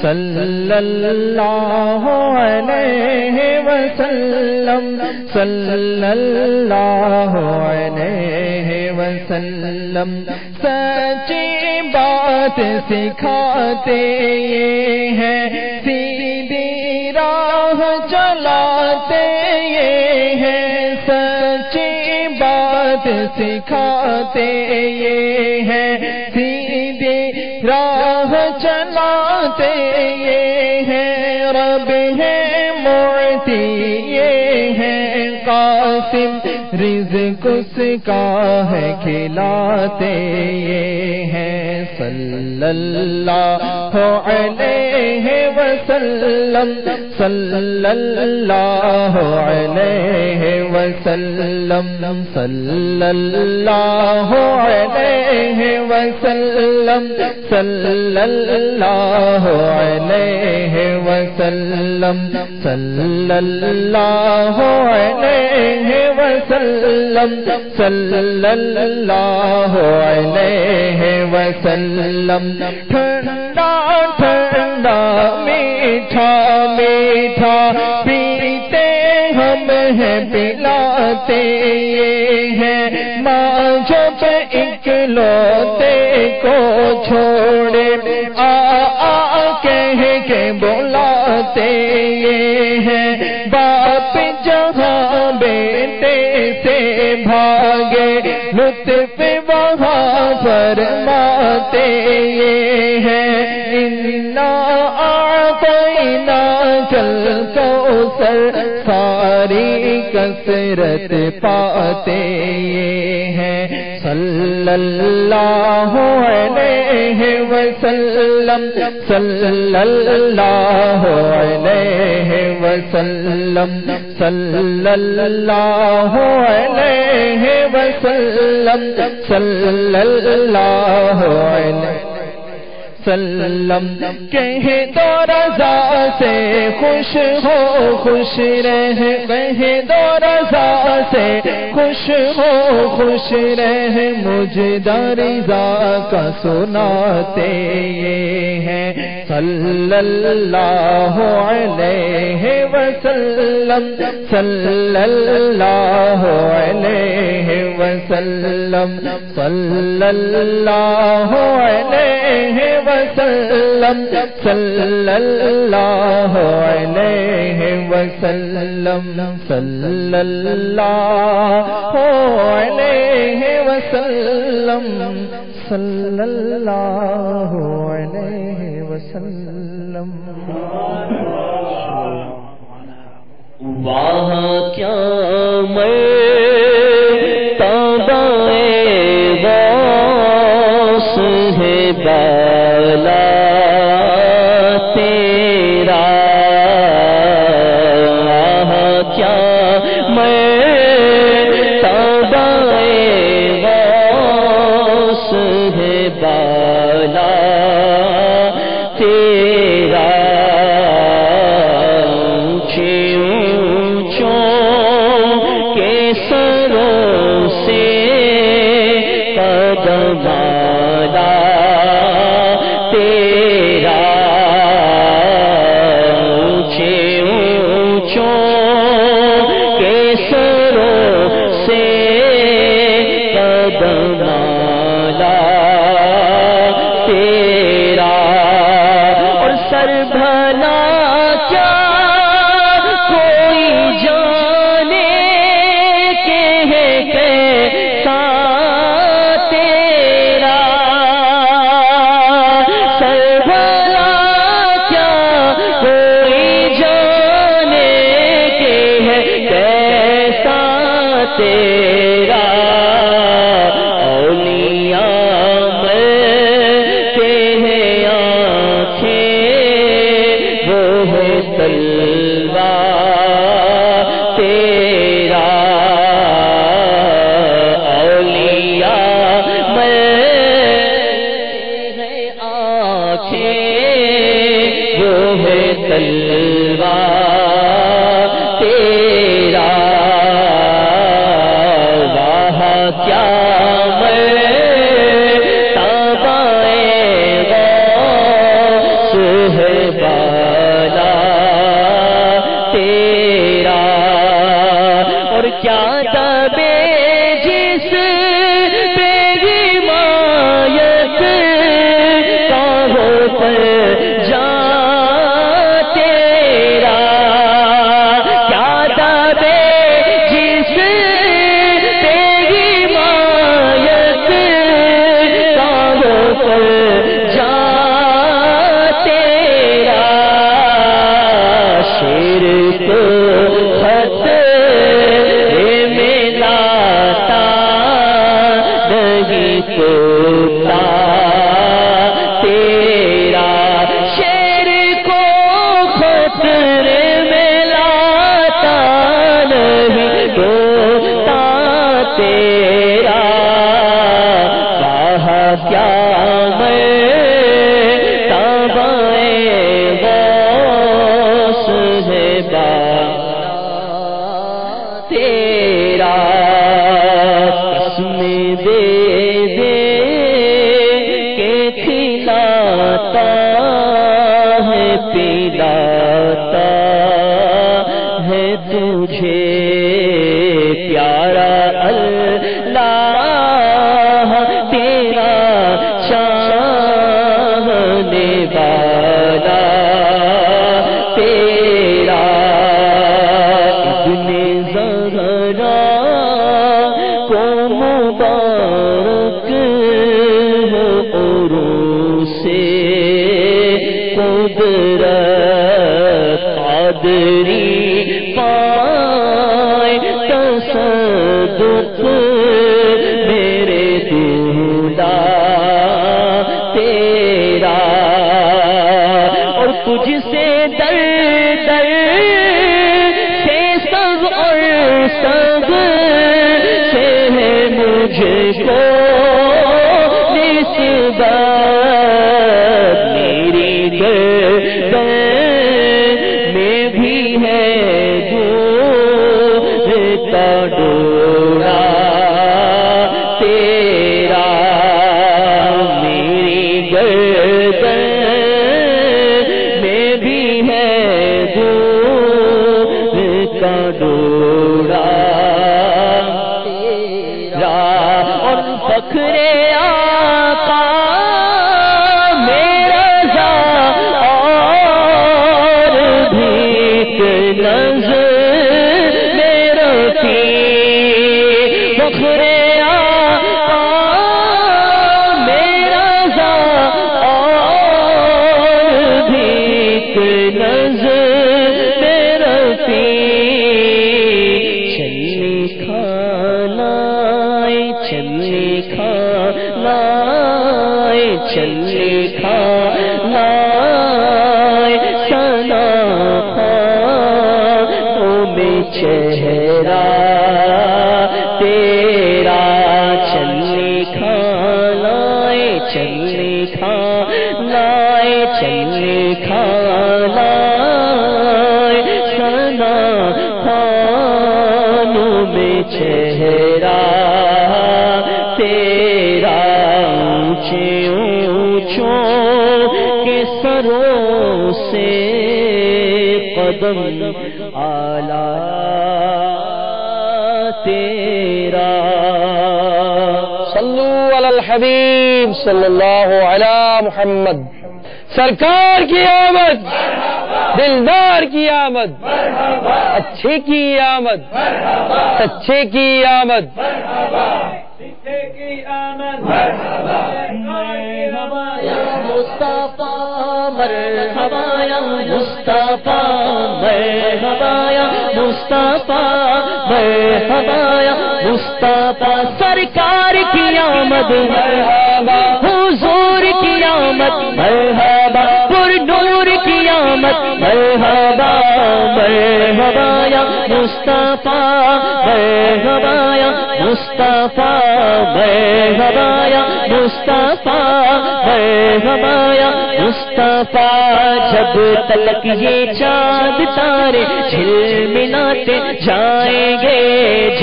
صلی اللہ علیہ وسلم صلی اللہ علیہ وسلم سچی بات سکھاتے یہ ہیں سیدھی راہ چلاتے یہ ہیں سچی بات سکھاتے یہ ہیں سیدھی راہ چلاتے یہ ہیں رب ہے معطی یہ ہیں قاسم رزق اس کا ہے کھلاتے یہ ہیں صلی اللہ علیہ وسلم صلی اللہ علیہ وسلم صلی اللہ علیہ وسلم صلی اللہ علیہ وسلم صلی اللہ علیہ وسلم صلی اللہ علیہ وسلم ٹھنڈا ٹھنڈا میٹھا میٹھا پیتے ہم ہیں پلاتے یہ ہیں ماں جب اکلوتے کو چھوڑے آ کہہ کے بلاتے یہ ہیں باپ جہاں بیٹے سے بھاگے لطف وہاں فرماتے یہ ہیں انا اعطیناک الکوثر ساری کثرت پاتے یہ ہیں صلی اللہ علیہ وسلم صلی اللہ علیہ وسلم صلی اللہ علیہ وسلم صلی اللہ علیہ وسلم کہہ دو رضا سے خوش ہو خوش رہ کہہ دو رضا سے خوش ہو خوش رہ مجدہ رضا کا سناتے یہ ہیں صلی اللہ علیہ وسلم صلی اللہ علیہ وسلم صلی اللہ علیہ وسلم صلی اللہ علیہ وسلم صلی اللہ علیہ وسلم صلی اللہ علیہ وسلم وہاں کیا میں تابعے غوث ہے بالا تیرا وہاں کیا میں تابعے غوث ہے بالا تیرا تل کیا تبے جس پہ حمایت کا ہو پر جا تیرا، کیا تبے جس پہ حمایت کا ہو پر جا تیرا، شیر کو خطرے میں لاتا نہیں توتا تیرا، شیر کو خطرے میں لاتا نہیں توتا تیرا، کہا کیا میں تابعے غوث ہے تیرا، قسم دے دے کہ کھلاتا ہے پلاتا ہے تجھے پیارا اللہ تیرا چاہنے والا تیرا، ابن زہرا کو مبارک ہو عروس قدرت، قادری پائے تصدق میرے دولا تیرا، اور تجھ سے در در سے سب اور سب سے ہے مجھ کو نسبت، میری گردن میں بھی ہے دودھ کا ڈوڑا تیرا، میری گردن میں بھی ہے دودھ کا ڈوڑا تیرا، اور فخر آقا میرا ذا اور بھیک نظر میرا تھی، فخر آقا میرا ذا اور بھیک نظر میرا تھی، چلی کھانائے چلی کھانائے چلی کھانائے سنا خانوں میں چہرہ تیرا، چلی کھانائے چلی کھانائے چلی کھانائے سنا خانوں میں چہرہ تیرا، اونچے اونچوں کے سروں سے قدم اعلیٰ تیرا، صلو علی الحبیب صلی اللہ علی محمد، سرکار کی آمد، دلدار کی آمد، اچھے کی آمد، سچے کی آمد، مصطفیٰ مرحبا یا مصطفیٰ مرحبا یا مصطفیٰ مرحبا یا مصطفیٰ، سرکار کی آمد مرحبا، حضور کی آمد مرحبا، پر نور کی آمد مرحبا مرحبا یا مصطفیٰ مرحبا یا مصطفیٰ مرحبا یا مصطفیٰ مرحبا یا مصطفیٰ، جب تلک یہ چاند تارے جھلملاتے جائیں گے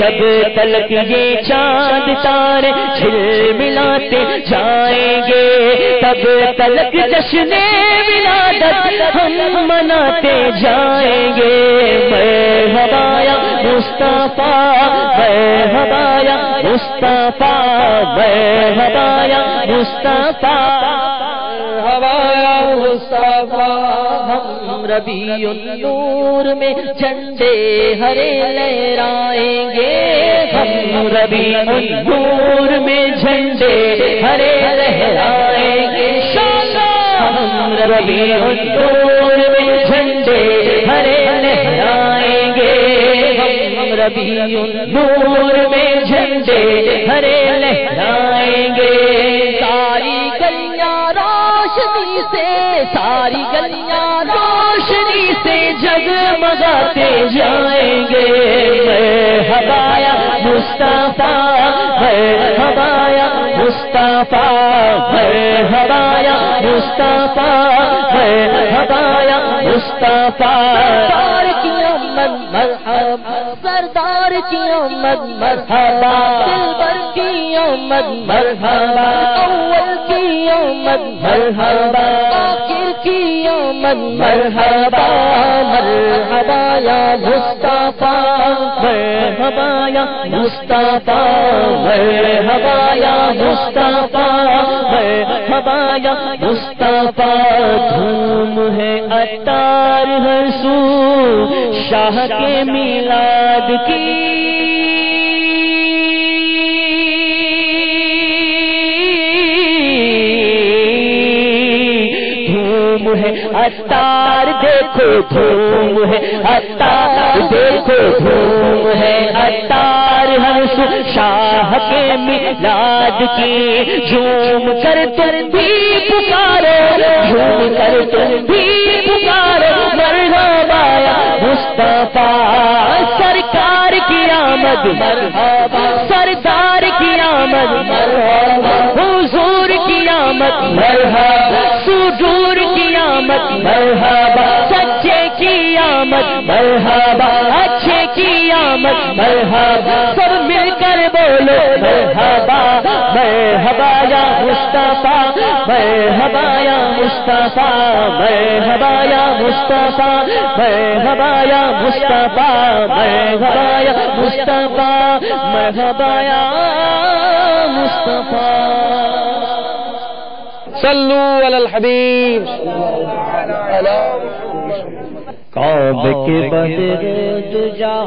جب تلک یہ چاند تارے جھل ملاتے جائیں گے، تب تلک جشن ولادت ہم مناتے جائیں گے۔ مرحبا یا مصطفیٰ، مرحبا یا مصطفیٰ، مرحبا یا مصطفیٰ، مرحبا یا مصطفیٰ۔ ہم ربیع النور میں جھنڈے ہرے لہرائیں گے، ہم ربیع النور میں جھنڈے ہرے لہرائیں گے، ہم ربیع النور میں جھنڈے ہرے لہرائیں گے، ہم ربیع النور میں جھنڈے ہرے لہرائیں گے۔ ساری گلیاں روشنی سے، ساری گلیاں روشنی سے جگمگاتے جائیں گے۔ مرحبا یا مصطفیٰ، مرحبا یا مصطفیٰ، مرحبا یا مصطفیٰ، مرحبا یا مصطفیٰ۔ سردار کی آمد مرحبا، سردار کی آمد مرحبا، دلبر کی آمد مرحبا، اول کی آمد مرحبا، آخر کی آمد مرحبا۔ مرحبا یا مصطفیٰ، مرحبا یا مصطفیٰ، مرحبا یا مصطفیٰ، مرحبا یا مصطفیٰ۔ دھوم ہے عطار ہر سو شاہ کے میلاد کی، عطار دیکھو دھوم ہے، عطار دیکھو دھوم ہے، عطار ہر سو شاہ کے میلاد کی۔ جھوم کر تم بھی پکارو، جھوم کر تم بھی پکارو، مرحبا یا مصطفیٰ۔ سرکار کی آمد مرحبا، سردار کی آمد مرحبا، حضور کی آمد مرحبا، سجور کی آمد مرحبا، سچے کی آمد مرحبا، اچھے کی آمد مرحبا۔ سب مل کر بولو مرحبا، مرحبا یا مصطفیٰ، مرحبا یا مصطفیٰ، مرحبا یا مصطفیٰ، مرحبا یا مصطفیٰ، مرحبا یا مصطفیٰ، مرحبا یا مصطفیٰ۔ صلو علی الحبیب۔ کعبے کے بدر دجا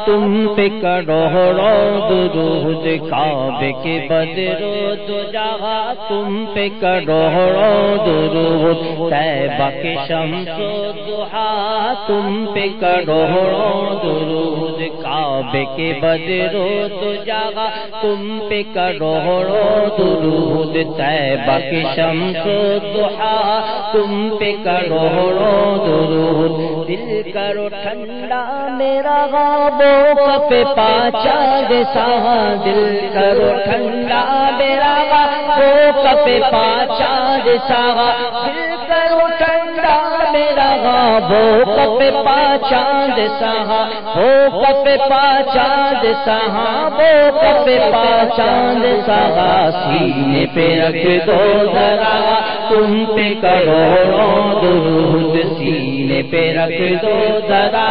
تم پہ کروڑوں درود، کعبے کے بدر دجا تم پہ کروڑوں درود، طیبہ کے شمس و ضحا تم پہ کروڑوں درود، کعبے کے بدر دجا تم پہ کروڑوں درود، طیبہ کے شمس و ضحا تم پہ کروڑوں درود۔ دل کرو ٹھنڈا میرا غابوں کا پہ پاچا جیسا، دل کرو ٹھنڈا میرا غابوں کا پہ پاچا جیسا، دل کرو ٹھنڈا میرا غابوں کا پہ پاچا جیسا، ہو کپے پاچا جیسا، ہو کپے پاچا جیسا۔ سینے پہ رکھ دو ذرا تم پہ کروڑوں درود، سینے پہ رکھ دو ذرا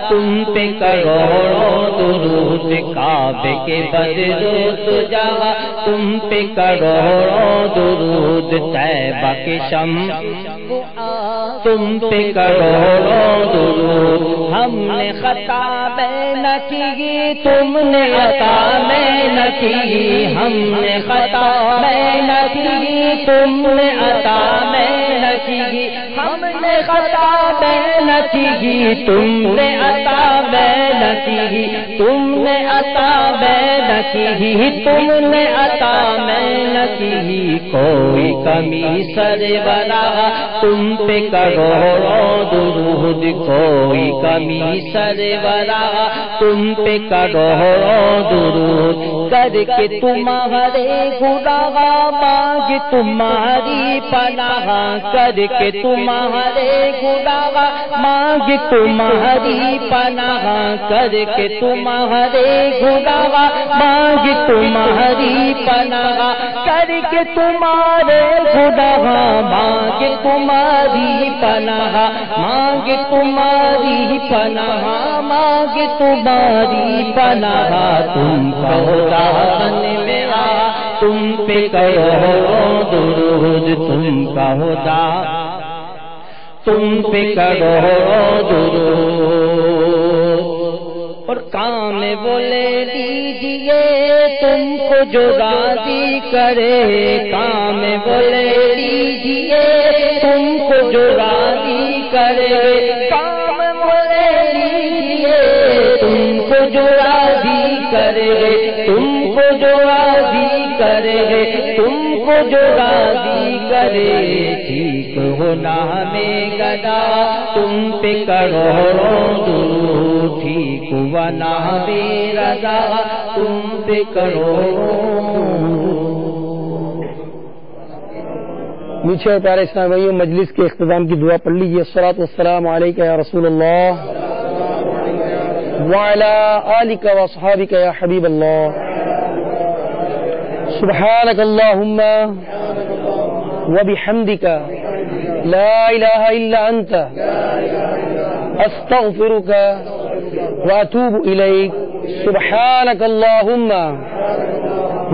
تم پہ کروڑوں درود، کعبے کے بدر دجا تم پہ کروڑوں درود، طیبہ کے شمس تم پہ کروڑوں درود۔ ہم نے خطا میں نہ کی تم نے عطا میں نہ کی، ہم نے خطا میں نہ کی تم نے عطا میں نہ کی، ہم نے خطا میں نہ کی تم نے عطا میں نہ کی، تم نے عطا میں نہ کی، تم نے عطا میں نہ کی۔ کوئی کمی سربراہ تم پہ کروڑوں درود کوئی کمی سرورا تم پہ کرو درود کر کے تمہارے گناہ مانگ تمہاری پناہ کر کے تمہارے گناہ مانگ تمہاری پناہ کر کے تمہارے گناہ مانگ تمہاری پناہ کر کے تمہارے گناہ مانگ تمہاری پناہ مانگ تمہاری پناہ مانگ تمہاری پناہ تم کہو راہن میں آ تم پہ کرو درود تم کہو تم پہ کرو درود اور کام بولے دیجئے تم کو جو راضی کرے کام بولے دیجئے تم کو جو راضی کرے کام بولے دیجئے تم کو جو راضی کرے تم کو جو راضی کرے تم کو جو راضی کرے ٹھیک ہونا میں گدا تم پہ کرو درود ٹھیک ہونا میں رضا تم پہ کرو میٹھے اور پیارے اسلام بھائیوں مجلس کے اختتام کی دعا پڑھ لیجیے الصلاۃ والسلام علیک یا رسول اللہ وعلی آلک واصحابک یا حبیب اللہ سبحانک اللہم وبحمدک لا الہ الا انت استغفرک واتوب الیک سبحانک اللہم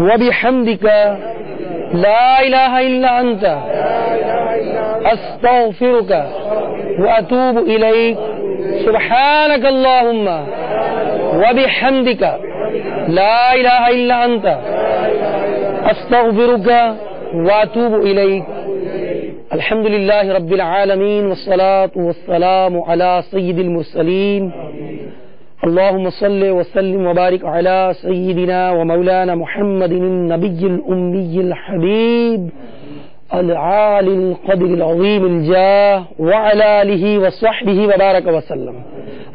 وبحمدک لا الہ الا انت استغفرک واتوب الیک سبحانک اللہم وبحمدک لا الہ الا انت استغفرک واتوب الیک الحمد للہ رب العالمین والصلاة والسلام علی سید المرسلین اللهم صل وسلم وبارك على سيدنا ومولانا محمد النبي الأمي الحبيب العالي القدر العظيم الجاه وعلى آله وصحبه وبارك وسلم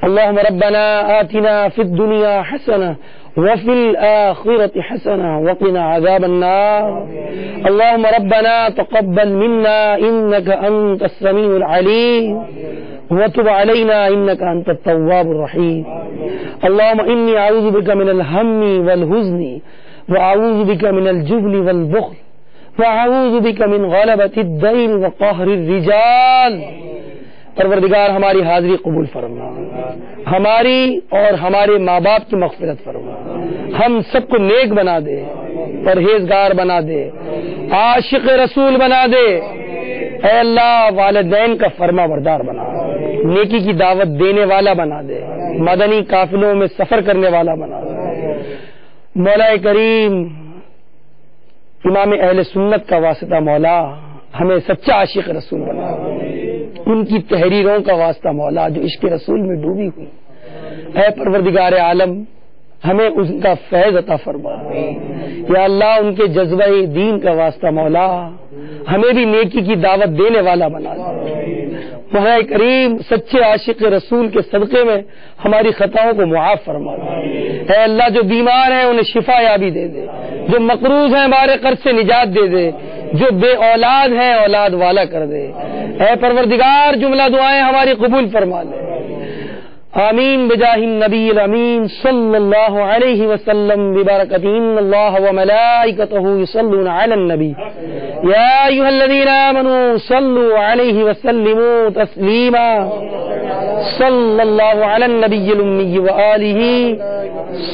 اللهم ربنا آتنا في الدنيا حسنة وفي الآخرة حسنة وقنا عذاب النار اللهم ربنا تقبل منا إنك أنت السميع العليم وتب علينا إنك أنت التواب الرحيم اللهم إني أعوذ بك من الهم والحزن وأعوذ بك من الجبن والبخل وأعوذ بك من غلبة الدين وقهر الرجال پروردگار ہماری حاضری قبول فرما ہماری اور ہمارے ماں باپ کی مغفرت فرما ہم سب کو نیک بنا دے پرہیزگار بنا دے عاشق رسول بنا دے اے اللہ والدین کا فرما بردار بنا نیکی کی دعوت دینے والا بنا دے مدنی قافلوں میں سفر کرنے والا بنا دے مولا کریم امام اہل سنت کا واسطہ مولا ہمیں سچا عاشق رسول بنا ان کی تحریروں کا واسطہ مولا جو عشق رسول میں ڈوبی ہوئی اے پروردگار عالم ہمیں ان کا فیض عطا فرما یا اللہ ان کے جذبہ دین کا واسطہ مولا ہمیں بھی نیکی کی دعوت دینے والا بنا دے مولا کریم سچے عاشق رسول کے صدقے میں ہماری خطاؤں کو معاف فرما دے اے اللہ جو بیمار ہیں انہیں شفا یابی دے دے جو مقروض ہیں ہمارے قرض سے نجات دے دے جو بے اولاد ہیں اولاد والا کر دے اے پروردگار جملہ دعائیں ہماری قبول فرما لے آمین بجاہ النبی الامین صلی اللہ علیہ وسلم ببرکۃ ان اللہ وملائکتہ یصلون علی النبی یا ایھا الذین آمنوا صلوا علیہ وسلموا تسلیما صلی اللہ علی النبی الامی وآلہ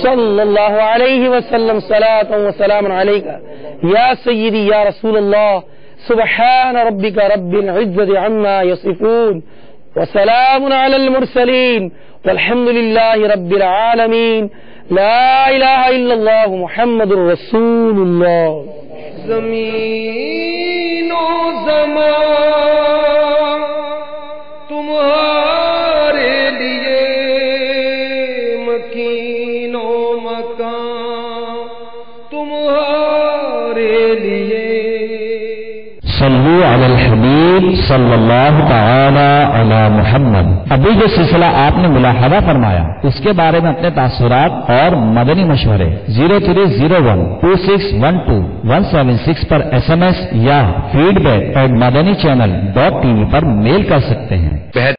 صلی اللہ علیہ وسلم صلاۃ وسلام علیک یا سیدی یا رسول اللہ سبحان ربک رب العزة عما یصفون وسلام علی المرسلین والحمد للہ رب العالمین لا الہ الا اللہ محمد رسول اللہ زمین و زمان تمہارے لیے مکین و مکان تمہارے لیے صلو علی الحبیب صلی اللہ تعالی علی محمد۔ ابھی جو سلسلہ آپ نے ملاحظہ فرمایا اس کے بارے میں اپنے تاثرات اور مدنی مشورے 03012612 پر SMS یا feedback@madanichannel.tv پر میل کر سکتے ہیں۔